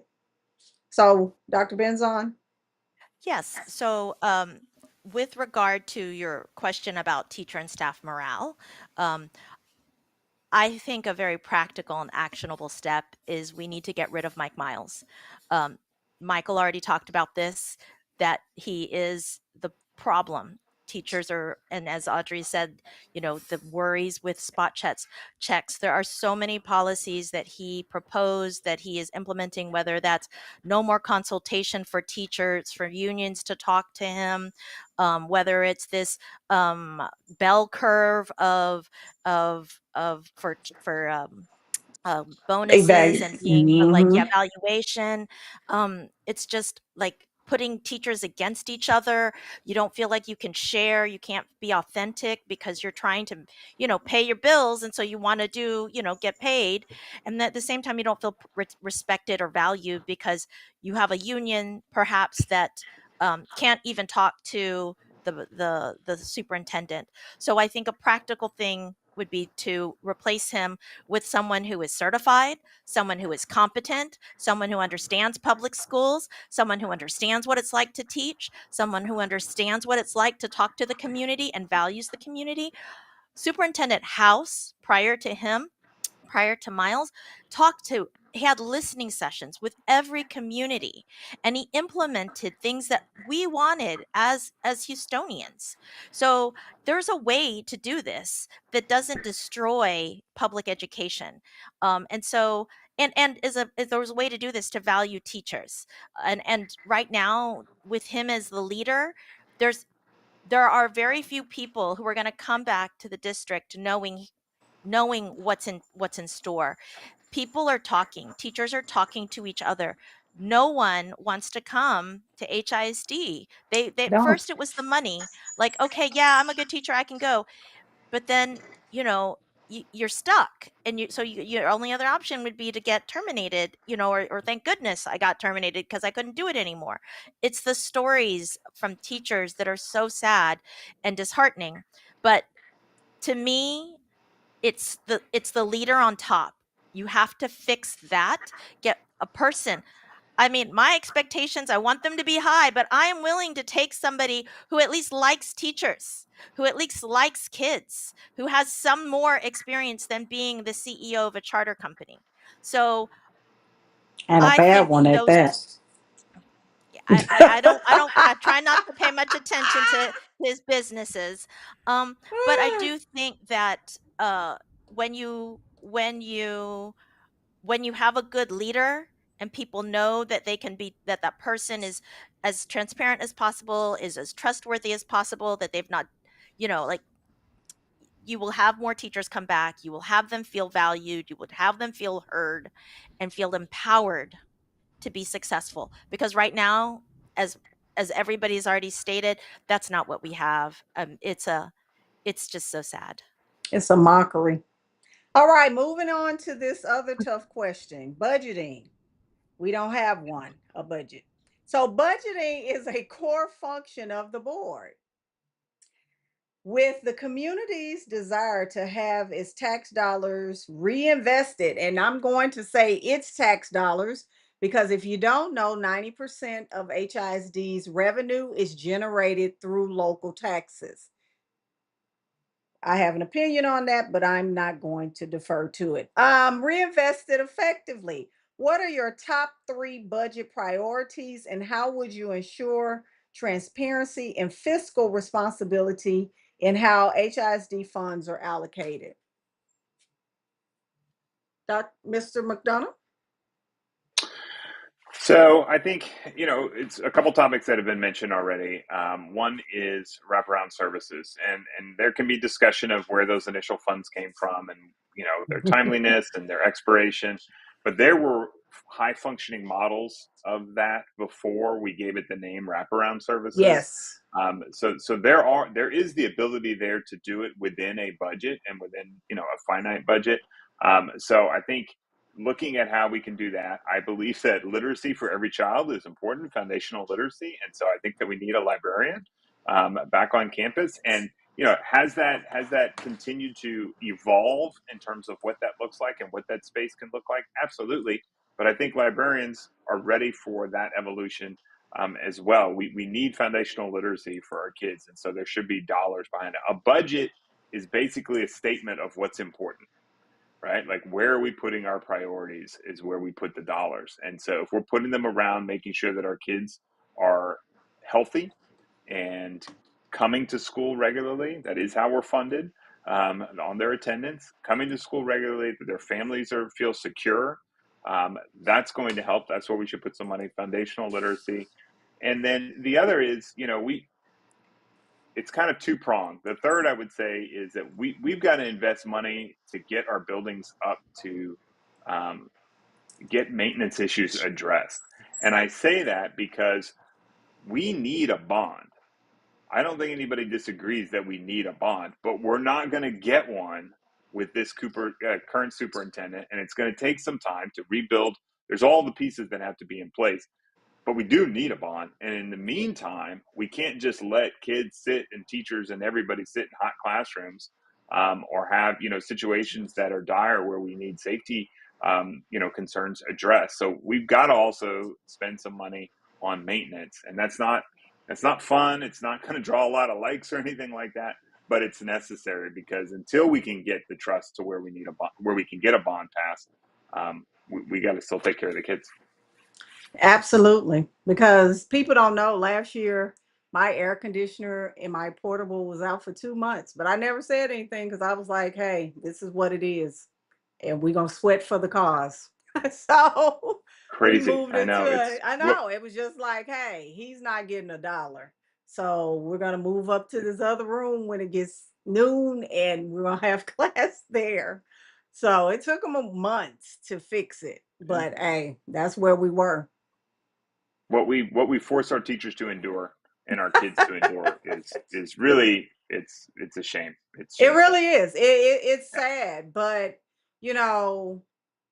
So, Dr. Benzon. Yes. So, with regard to your question about teacher and staff morale, um, I think a very practical and actionable step is we need to get rid of Mike Miles. Um, Michael already talked about this, that he is the problem. Teachers are, and as Audrey said, the worries with spot checks. There are so many policies that he proposed that he is implementing, whether that's no more consultation for teachers, for unions to talk to him, whether it's this bell curve of bonuses and being like, yeah, Mhm. evaluation. It's just like putting teachers against each other. You don't feel like you can share. You can't be authentic because you're trying to, pay your bills, and so you want to do, get paid, and at the same time you don't feel respected or valued because you have a union perhaps that can't even talk to the superintendent. So I think a practical thing would be to replace him with someone who is certified, someone who is competent, someone who understands public schools, someone who understands what it's like to teach, someone who understands what it's like to talk to the community and values the community. Superintendent House, prior to him, prior to Miles, he had listening sessions with every community, and he implemented things that we wanted as Houstonians. So there's a way to do this that doesn't destroy public education. And so and there's a way to do this to value teachers. And right now, with him as the leader, there are very few people who are going to come back to the district knowing what's in store. People are talking, teachers are talking to each other. No one wants to come to HISD. They Don't. first it was the money. Like, okay, yeah, I'm a good teacher, I can go. But then, you're stuck, and your only other option would be to get terminated, or thank goodness I got terminated because I couldn't do it anymore. It's the stories from teachers that are so sad and disheartening. But to me, it's the leader on top. You have to fix that. Get a person. I mean, my expectations, I want them to be high, but I am willing to take somebody who at least likes teachers, who at least likes kids, who has some more experience than being the CEO of a charter company. So And a I bad think one at those that. I try not to pay much attention to his businesses. But I do think that when you have a good leader, and people know that that person is as transparent as possible, is as trustworthy as possible, that they've not, like, you will have more teachers come back, you will have them feel valued, you would have them feel heard and feel empowered to be successful. Because right now, as everybody's already stated, that's not what we have. It's just so sad. It's a mockery. All right, moving on to this other tough question, budgeting. We don't have one, a budget. So, budgeting is a core function of the board. With the community's desire to have its tax dollars reinvested, and I'm going to say it's tax dollars because if you don't know, 90% of HISD's revenue is generated through local taxes. I have an opinion on that, but I'm not going to defer to it. Reinvested effectively. What are your top 3 budget priorities, and how would you ensure transparency and fiscal responsibility in how HISD funds are allocated? Mr. McDonough? So I think, it's a couple topics that have been mentioned already. One is wraparound services, and there can be discussion of where those initial funds came from, and their timeliness and their expiration. But there were high functioning models of that before we gave it the name wraparound services. Yes. So there is the ability there to do it within a budget and within a finite budget. So I think looking at how we can do that, I believe that literacy for every child is important, foundational literacy, and so I think that we need a librarian back on campus. And has that continued to evolve in terms of what that looks like and what that space can look like? Absolutely. But I think librarians are ready for that evolution as well. We need foundational literacy for our kids, and so there should be dollars behind it. A budget is basically a statement of what's important, right? Like, where are we putting our priorities is where we put the dollars. And so if we're putting them around making sure that our kids are healthy and coming to school regularly, that is how we're funded, on their attendance, coming to school regularly, that their families feel secure, that's going to help. That's where we should put some money. Foundational literacy. And then the other is, it's kind of two-pronged. The third, I would say, is that we've got to invest money to get our buildings up to get maintenance issues addressed. And I say that because we need a bond. I don't think anybody disagrees that we need a bond, but we're not going to get one with this current superintendent, and it's going to take some time to rebuild. There's all the pieces that have to be in place, but we do need a bond. And in the meantime, we can't just let kids sit and teachers and everybody sit in hot classrooms, or have situations that are dire where we need safety concerns addressed. So we've got to also spend some money on maintenance, and that's not fun. It's not going to draw a lot of likes or anything like that, but it's necessary, because until we can get the trust to where we need a bond, where we can get a bond passed, we got to still take care of the kids. Absolutely. Because people don't know, last year, my air conditioner in my portable was out for 2 months, but I never said anything because I was like, hey, this is what it is. And we're going to sweat for the cause. So we Crazy. moved I know. into It's it. I what know. It was just like, hey, he's not getting $1. So we're going to move up to this other room when it gets noon and we're going to have class there. So it took them a month to fix it. yeah. But hey, that's where we were. What we force our teachers to endure and our kids to endure is really, it's a shame. It's It shameful. really is. It's Yeah. sad, but you know,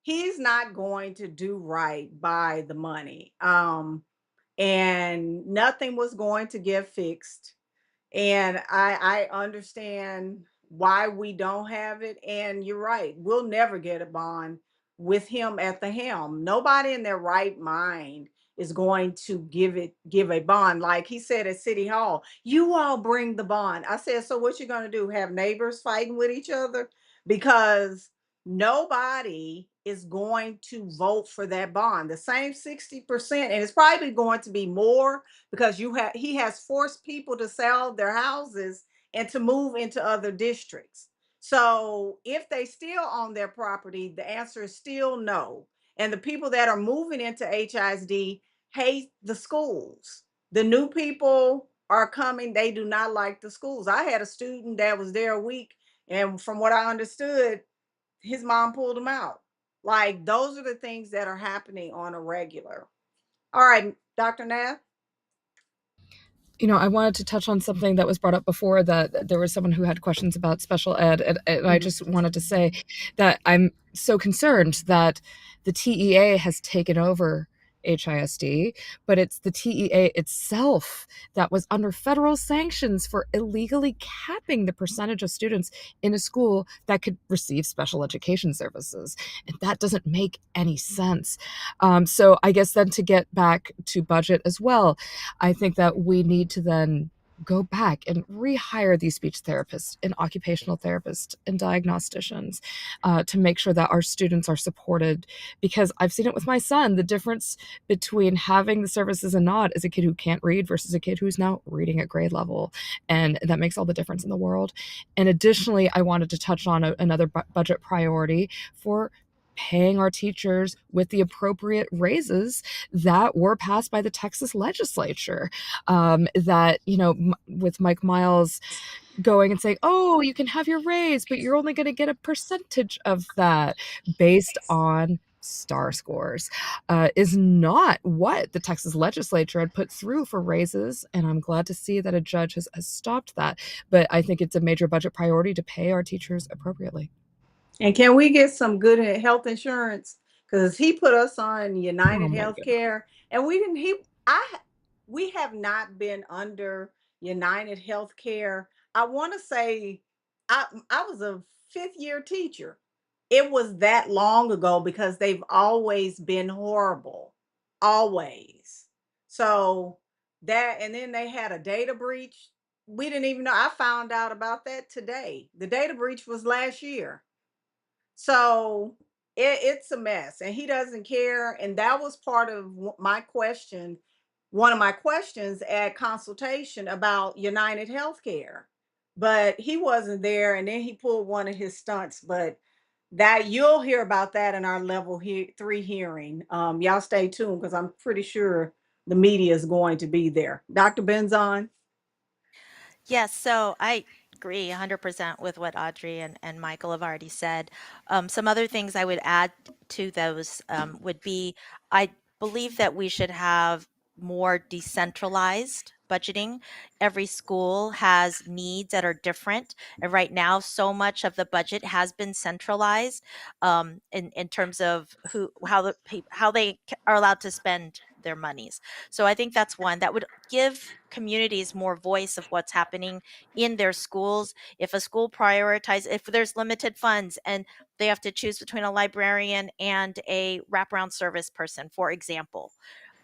he's not going to do right by the money. And nothing was going to get fixed. And I understand why we don't have it. And you're right, we'll never get a bond with him at the helm. Nobody in their right mind is going to give a bond. Like he said at City Hall, you all bring the bond. I said, so what you gonna do? Have neighbors fighting with each other? Because nobody is going to vote for that bond. The same 60%, and it's probably going to be more because he has forced people to sell their houses and to move into other districts. So if they still own their property, the answer is still no. And the people that are moving into HISD hate the schools. The new people are coming, they do not like the schools. I had a student that was there a week, and from what I understood, his mom pulled him out. Like those are the things that are happening on a regular. All right, Dr. Nath. I wanted to touch on something that was brought up before, that there was someone who had questions about special ed. And I Mhm. just wanted to say that I'm so concerned that the TEA has taken over HISD, but it's the TEA itself that was under federal sanctions for illegally capping the percentage of students in a school that could receive special education services. And that doesn't make any sense. So I guess then, to get back to budget as well, I think that we need to then go back and rehire these speech therapists and occupational therapists and diagnosticians, to make sure that our students are supported. Because I've seen it with my son, the difference between having the services and not, as a kid who can't read versus a kid who's now reading at grade level. And that makes all the difference in the world. And additionally, I wanted to touch on another budget priority for paying our teachers with the appropriate raises that were passed by the Texas legislature. That, with Mike Miles going and saying, oh, you can have your raise, but you're only going to get a percentage of that based on star scores, is not what the Texas legislature had put through for raises. And I'm glad to see that a judge has stopped that. But I think it's a major budget priority to pay our teachers appropriately. And can we get some good health insurance? Because he put us on Oh United my goodness. Healthcare, and we didn't. We have not been under United Healthcare. I want to say, I was a fifth year teacher. It was that long ago because they've always been horrible, always. So that, and then they had a data breach. We didn't even know. I found out about that today. The data breach was last year. So it's a mess, and he doesn't care. And that was part of my question, one of my questions at consultation about United Healthcare. But he wasn't there, and then he pulled one of his stunts. But that you'll hear about that in our level 3 hearing. Y'all stay tuned because I'm pretty sure the media is going to be there. Dr. Benzon. Yes, so I agree 100% with what Audrey and Michael have already said. Some other things I would add to those would be, I believe that we should have more decentralized budgeting. Every school has needs that are different. And right now, so much of the budget has been centralized, in terms of how they are allowed to spend their monies. So I think that's one that would give communities more voice of what's happening in their schools. If a school prioritizes, if there's limited funds and they have to choose between a librarian and a wraparound service person, for example,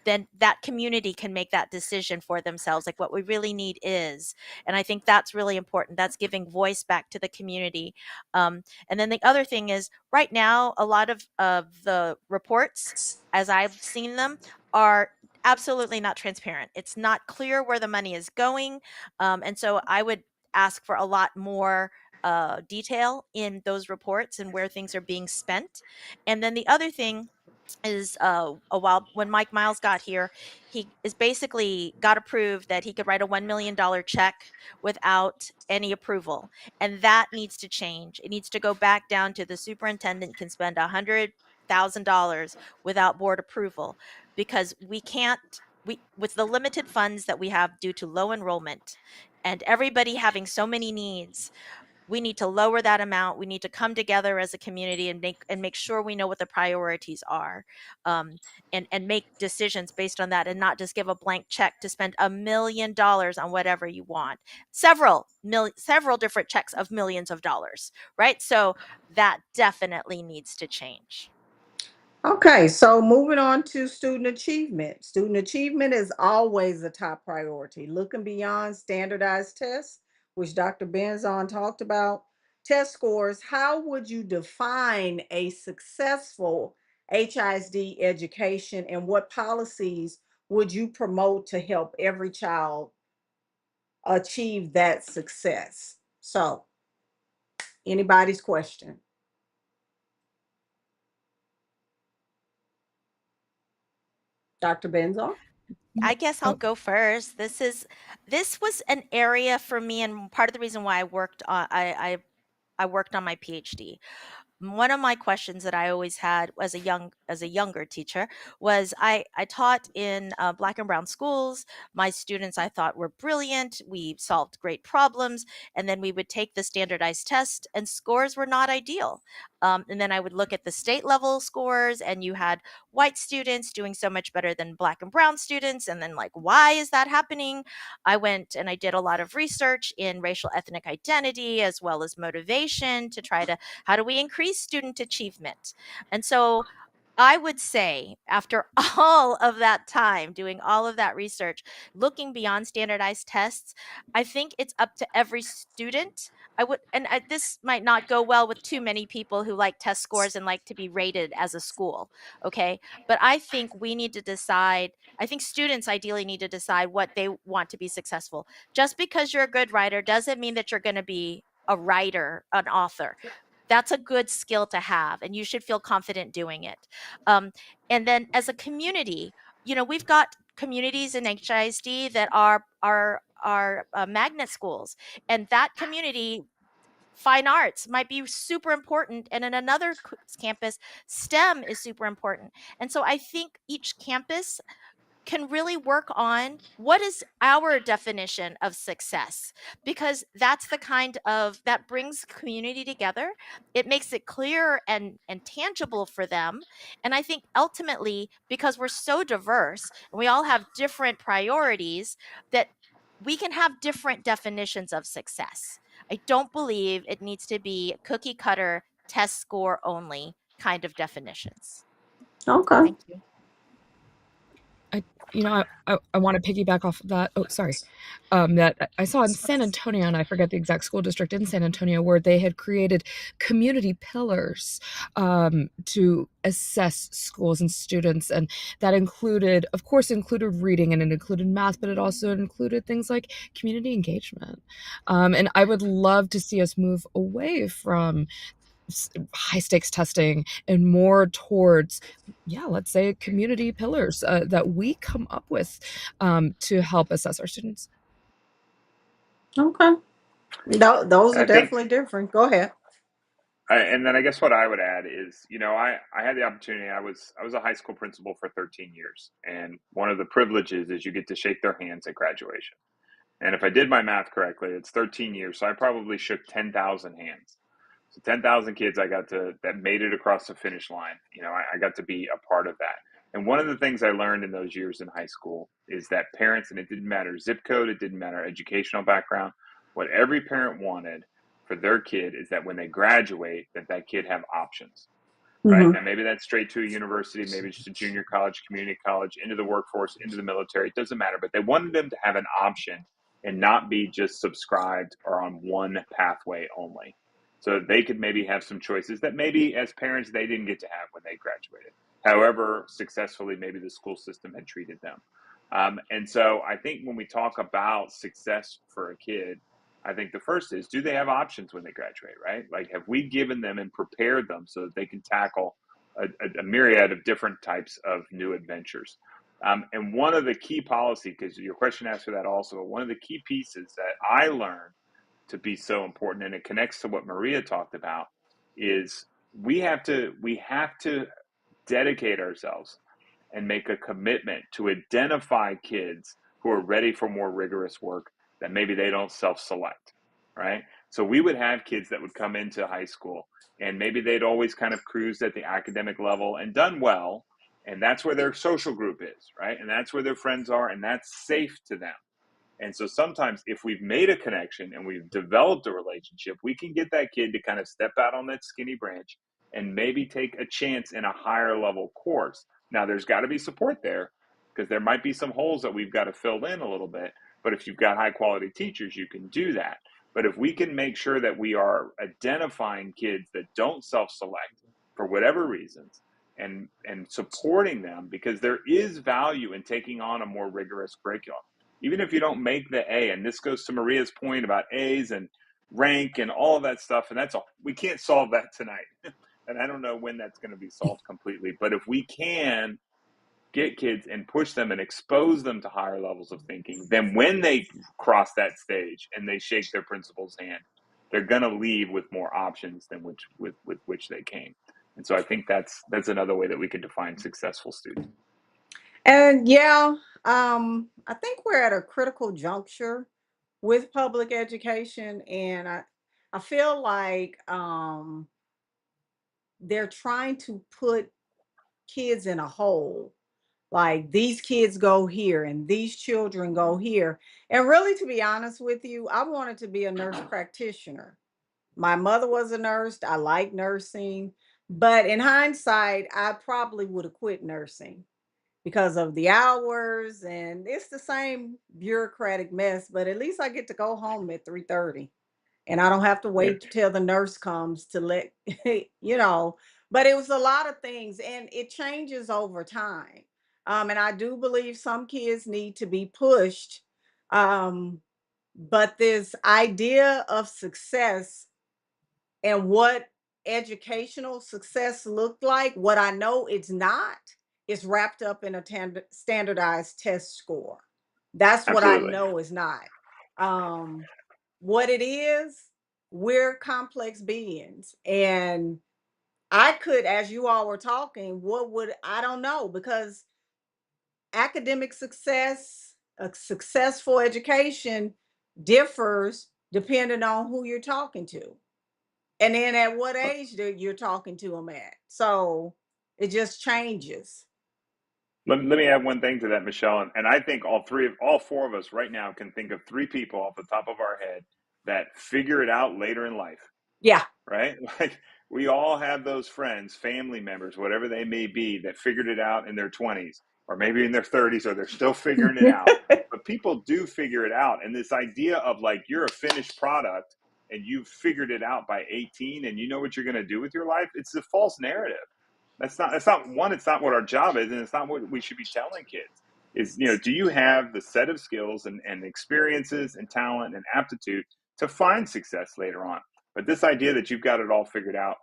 then that community can make that decision for themselves, like what we really need is. And I think that's really important. That's giving voice back to the community. And then the other thing is, right now, a lot of the reports, as I've seen them, are absolutely not transparent. It's not clear where the money is going. And so I would ask for a lot more detail in those reports and where things are being spent. And then the other thing is, a while when Mike Miles got here, he is basically got approved that he could write a $1 million check without any approval, and that needs to change. It needs to go back down to the superintendent can spend $100,000 without board approval, because we can't, we, with the limited funds that we have due to low enrollment and everybody having so many needs, we need to lower that amount. We need to come together as a community and make sure we know what the priorities are, and make decisions based on that, and not just give a blank check to spend $1 million on whatever you want. Several different checks of millions of dollars, right? So that definitely needs to change. Okay, so moving on to student achievement. Student achievement is always a top priority. Looking beyond standardized tests, which Dr. Benzon talked about, test scores, how would you define a successful HISD education, and what policies would you promote to help every child achieve that success? So, anybody's question. Dr. Benzon? Yeah. I guess I'll Oh, go first. This was an area for me, and part of the reason why I worked on my PhD. One of my questions that I always had as a younger teacher was, I taught in black and brown schools. My students, I thought, were brilliant. We solved great problems, and then we would take the standardized test, and scores were not ideal. And then I would look at the state level scores, and you had white students doing so much better than black and brown students. And then, like, why is that happening? I went and I did a lot of research in racial ethnic identity as well as motivation to try to, how do we increase student achievement? And so I would say, after all of that time doing all of that research, looking beyond standardized tests, I think it's up to every student. This might not go well with too many people who like test scores and like to be rated as a school. Okay. But I think we need to decide. I think students ideally need to decide what they want to be successful. Just because you're a good writer doesn't mean that you're going to be a writer, an author. That's a good skill to have, and you should feel confident doing it. Um, and then as a community, we've got communities in HISD that are magnet schools, and that community, fine arts might be super important, and in another campus, STEM is super important. And so I think each campus can really work on what is our definition of success, because that's the kind of that brings community together. It makes it clear and tangible for them. And I think ultimately, because we're so diverse and we all have different priorities, that we can have different definitions of success. I don't believe it needs to be cookie cutter test score only kind of definitions. Okay. Thank you. I, I want to piggyback off of that. Oh, sorry. That I saw in San Antonio, and I forget the exact school district in San Antonio, where they had created community pillars to assess schools and students, and that included, of course, included reading, and it included math, but it also included things like community engagement. And I would love to see us move away from high stakes testing and more towards, yeah, let's say community pillars that we come up with to help assess our students. Okay. No, those are I think, definitely different. Go ahead. and then I guess what I would add is, I had the opportunity. I was a high school principal for 13 years, and one of the privileges is you get to shake their hands at graduation. And if I did my math correctly, it's 13 years, so I probably shook 10,000 hands. So 10,000 kids that made it across the finish line. I got to be a part of that. And one of the things I learned in those years in high school is that parents, and it didn't matter zip code, it didn't matter educational background, what every parent wanted for their kid is that when they graduate, that kid have options. right? Mhm. Now, maybe that's straight to a university, maybe it's to junior college, community college, into the workforce, into the military. It doesn't matter. But they wanted them to have an option and not be just subscribed or on one pathway only. So that they could maybe have some choices that maybe as parents they didn't get to have when they graduated. However, successfully, maybe the school system had treated them. And so I think when we talk about success for a kid, I think the first is, do they have options when they graduate, right? Like, have we given them and prepared them so that they can tackle a myriad of different types of new adventures? And one of the key policy, because your question asked for that also, one of the key pieces that I learned to be so important, and it connects to what Maria talked about, is we have to dedicate ourselves and make a commitment to identify kids who are ready for more rigorous work that maybe they don't self-select, right? So we would have kids that would come into high school and maybe they'd always kind of cruised at the academic level and done well, and that's where their social group is, right? And that's where their friends are, and that's safe to them. And so sometimes if we've made a connection and we've developed a relationship, we can get that kid to kind of step out on that skinny branch and maybe take a chance in a higher level course. Now, there's got to be support there because there might be some holes that we've got to fill in a little bit. But if you've got high quality teachers, you can do that. But if we can make sure that we are identifying kids that don't self-select for whatever reasons and supporting them, because there is value in taking on a more rigorous curriculum even if you don't make the A. And this goes to Maria's point about A's and rank and all of that stuff. And that's all. We can't solve that tonight. And I don't know when that's going to be solved completely. But if we can get kids and push them and expose them to higher levels of thinking, then when they cross that stage and they shake their principal's hand, they're going to leave with more options than with which they came. And so I think that's another way that we can define successful students. And yeah, I think we're at a critical juncture with public education, and I feel like they're trying to put kids in a hole. Like, these kids go here and these children go here. And really, to be honest with you, I wanted to be a nurse practitioner. My mother was a nurse. I like nursing. But in hindsight, I probably would have quit nursing because of the hours, and it's the same bureaucratic mess, but at least I get to go home at 3:30 and I don't have to Yeah. wait till the nurse comes to let you know. But it was a lot of things, and it changes over time. And I do believe some kids need to be pushed. Um, but this idea of success and what educational success looked like, what I know it's not, is wrapped up in a standardized test score. That's what I Absolutely. know is not. Um, what it is, we're complex beings. And I could, as you all were talking, what would I don't know, because academic success, a successful education differs depending on who you're talking to. And then at what age that you're talking to them at. So it just changes. Let me add one thing to that, Michelle. And I think all four of us right now can think of three people off the top of our head that figure it out later in life, Yeah. right? Like, we all have those friends, family members, whatever they may be, that figured it out in their 20s or maybe in their 30s, or they're still figuring it out. But people do figure it out. And this idea of like, you're a finished product and you've figured it out by 18 and you know what you're going to do with your life, it's a false narrative. That's not one, it's not what our job is, and it's not what we should be telling kids. Is, do you have the set of skills and experiences and talent and aptitude to find success later on? But this idea that you've got it all figured out,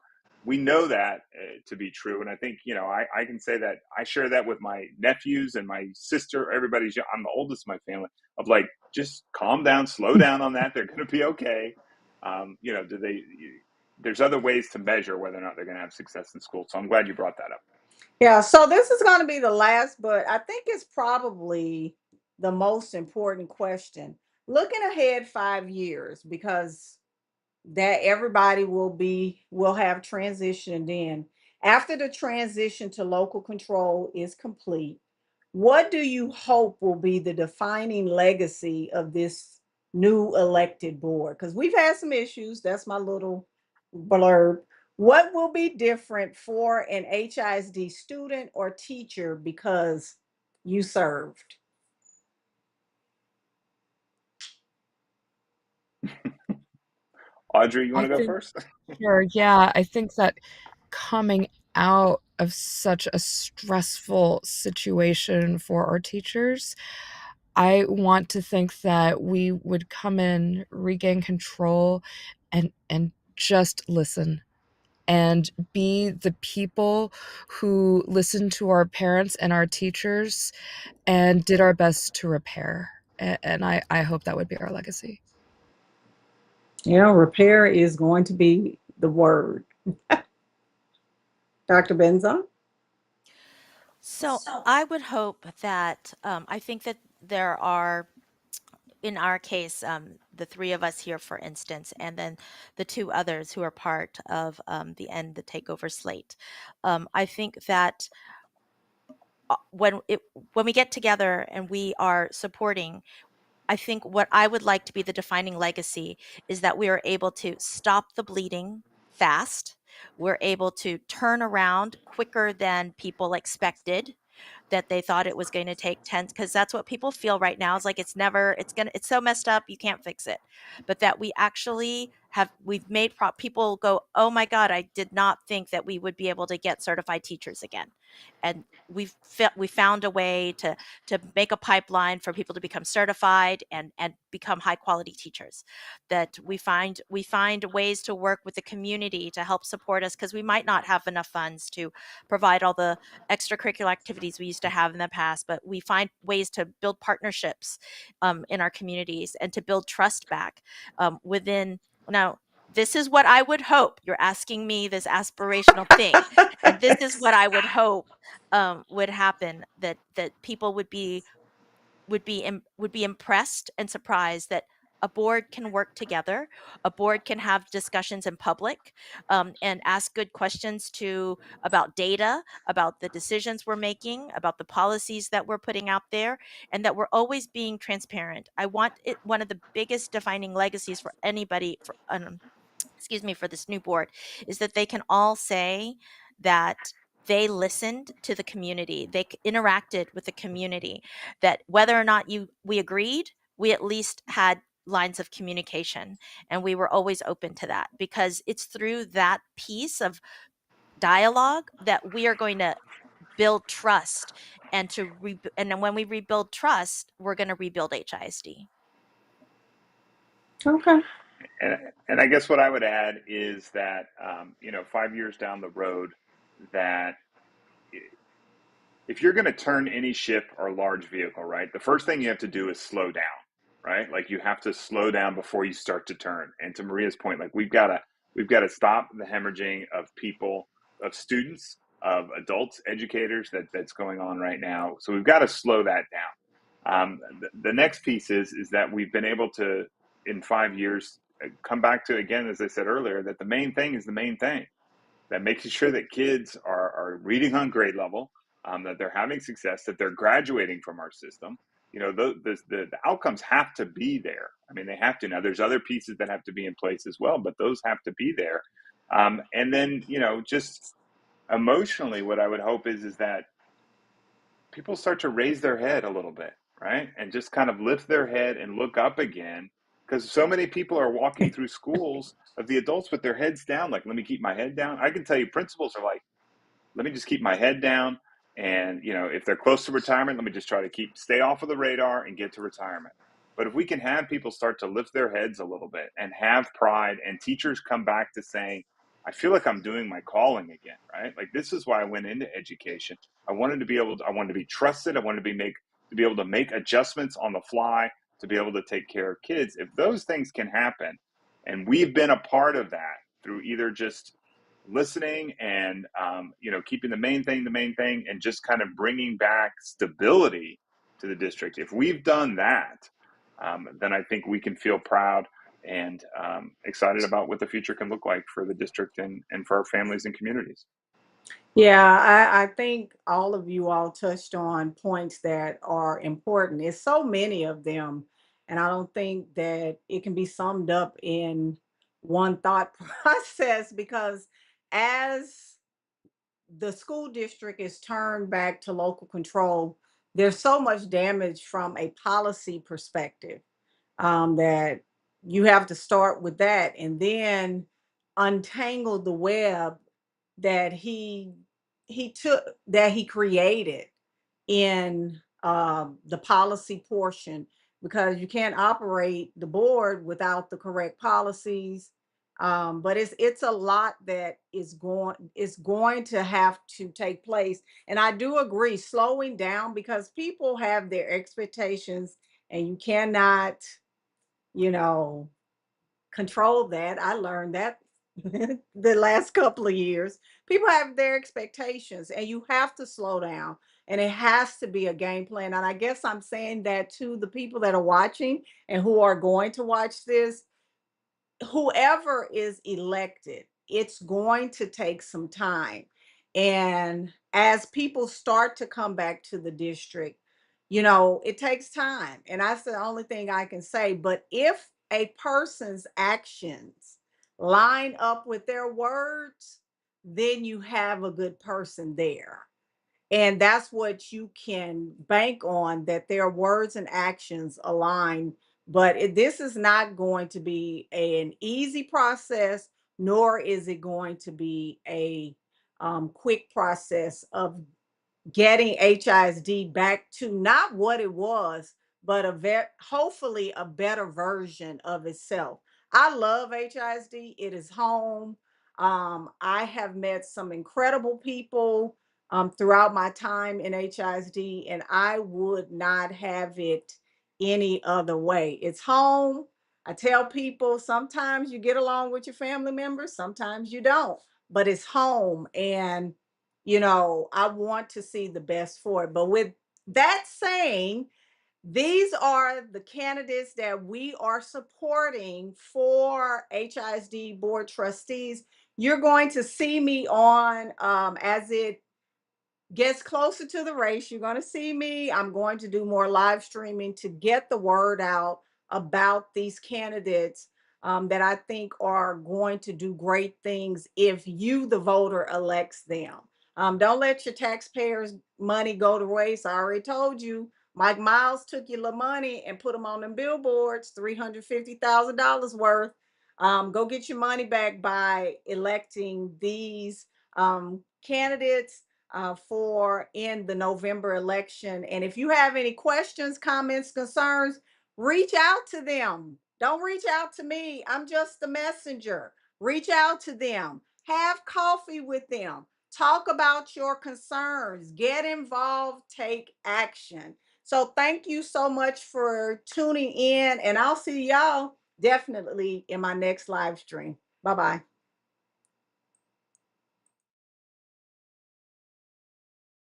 we know that to be true. And I think, I can say that I share that with my nephews and my sister. I'm the oldest in my family, of like, just calm down, slow down on that. They're going to be okay. Do they, there's other ways to measure whether or not they're going to have success in school. So I'm glad you brought that up. Yeah. So this is going to be the last, but I think it's probably the most important question. Looking ahead 5 years, because that everybody will have transitioned in. After the transition to local control is complete, what do you hope will be the defining legacy of this new elected board? Because we've had some issues. That's my little blurb. What will be different for an HISD student or teacher because you served? Audrey, you want I to go think, first? sure, yeah, I think that coming out of such a stressful situation for our teachers, I want to think that we would come in, regain control, and just listen and be the people who listened to our parents and our teachers and did our best to repair. And I hope that would be our legacy. Repair is going to be the word. Dr. Benzon? So I would hope that I think that there are, in our case, the three of us here, for instance, and then the two others who are part of the takeover slate. I think that when we get together and we are supporting, I think what I would like to be the defining legacy is that we are able to stop the bleeding fast. We're able to turn around quicker than people expected, that they thought it was going to take 10, because that's what people feel right now. It's like it's so messed up you can't fix it. But that we actually we've made people go, oh my God, I did not think that we would be able to get certified teachers again. And we found a way to make a pipeline for people to become certified and become high quality teachers. That we find ways to work with the community to help support us, because we might not have enough funds to provide all the extracurricular activities we used to have in the past, but we find ways to build partnerships in our communities and to build trust back within. Now, this is what I would hope. You're asking me this aspirational thing, and this is what I would hope would happen. That people would be impressed and surprised that a board can work together. A board can have discussions in public and ask good questions about data, about the decisions we're making, about the policies that we're putting out there, and that we're always being transparent. I want it one of the biggest defining legacies for anybody for this new board is that they can all say that they listened to the community, they interacted with the community, that whether or not we agreed, we at least had lines of communication, and we were always open to that, because it's through that piece of dialogue that we are going to build trust, and then when we rebuild trust, we're going to rebuild HISD. Okay. And I guess what I would add is that 5 years down the road, that if you're going to turn any ship or large vehicle, right, the first thing you have to do is slow down, right? Like you have to slow down before you start to turn. And to Maria's point, like we've got to stop the hemorrhaging of people, of students, of adults, educators that's going on right now. So we've got to slow that down. The next piece is that we've been able to, in 5 years, come back to, again, as I said earlier, that the main thing is the main thing, that making sure that kids are reading on grade level, that they're having success, that they're graduating from our system. The outcomes have to be there. I mean, they have to. Now, there's other pieces that have to be in place as well, but those have to be there. And then, just emotionally, what I would hope is that people start to raise their head a little bit, right? And just kind of lift their head and look up again. Because so many people are walking through schools of the adults with their heads down, like, let me keep my head down. I can tell you, principals are like, let me just keep my head down. And, if they're close to retirement, let me just try to stay off of the radar and get to retirement. But if we can have people start to lift their heads a little bit and have pride, and teachers come back to saying, I feel like I'm doing my calling again, right? Like, this is why I went into education. I wanted to be trusted. I wanted to be able to make adjustments on the fly, to be able to take care of kids. If those things can happen, and we've been a part of that through either just listening and keeping the main thing, and just kind of bringing back stability to the district. If we've done that, then I think we can feel proud and excited about what the future can look like for the district and for our families and communities. Yeah, I think all of you all touched on points that are important. It's so many of them, and I don't think that it can be summed up in one thought process because as the school district is turned back to local control, there's so much damage from a policy perspective, that you have to start with that and then untangle the web that he created in the policy portion, because you can't operate the board without the correct policies. But it's a lot that is going to have to take place. And I do agree, slowing down, because people have their expectations and you cannot, you know, control that. I learned that the last couple of years. People have their expectations and you have to slow down, and it has to be a game plan. And I guess I'm saying that to the people that are watching and who are going to watch this. Whoever is elected, it's going to take some time. And as people start to come back to the district, it takes time. And that's the only thing I can say. But if a person's actions line up with their words, then you have a good person there. And that's what you can bank on, that their words and actions align. But this is not going to be an easy process, nor is it going to be a quick process of getting HISD back to not what it was, but hopefully a better version of itself. I love HISD. It is home. I have met some incredible people throughout my time in HISD, and I would not have it any other way. It's home. I tell people sometimes you get along with your family members, sometimes you don't, but it's home. And I want to see the best for it. But with that saying, these are the candidates that we are supporting for HISD board trustees. You're going to see me on as it gets closer to the race. You're going to see me. I'm going to do more live streaming to get the word out about these candidates that I think are going to do great things if you, the voter, elects them. Don't let your taxpayers' money go to waste. I already told you. Mike Miles took your little money and put them on them billboards, $350,000 worth. Go get your money back by electing these candidates for in the November election. And if you have any questions, comments, concerns, reach out to them. Don't reach out to me. I'm just the messenger. Reach out to them. Have coffee with them. Talk about your concerns. Get involved. Take action. So thank you so much for tuning in, and I'll see y'all definitely in my next live stream. Bye-bye.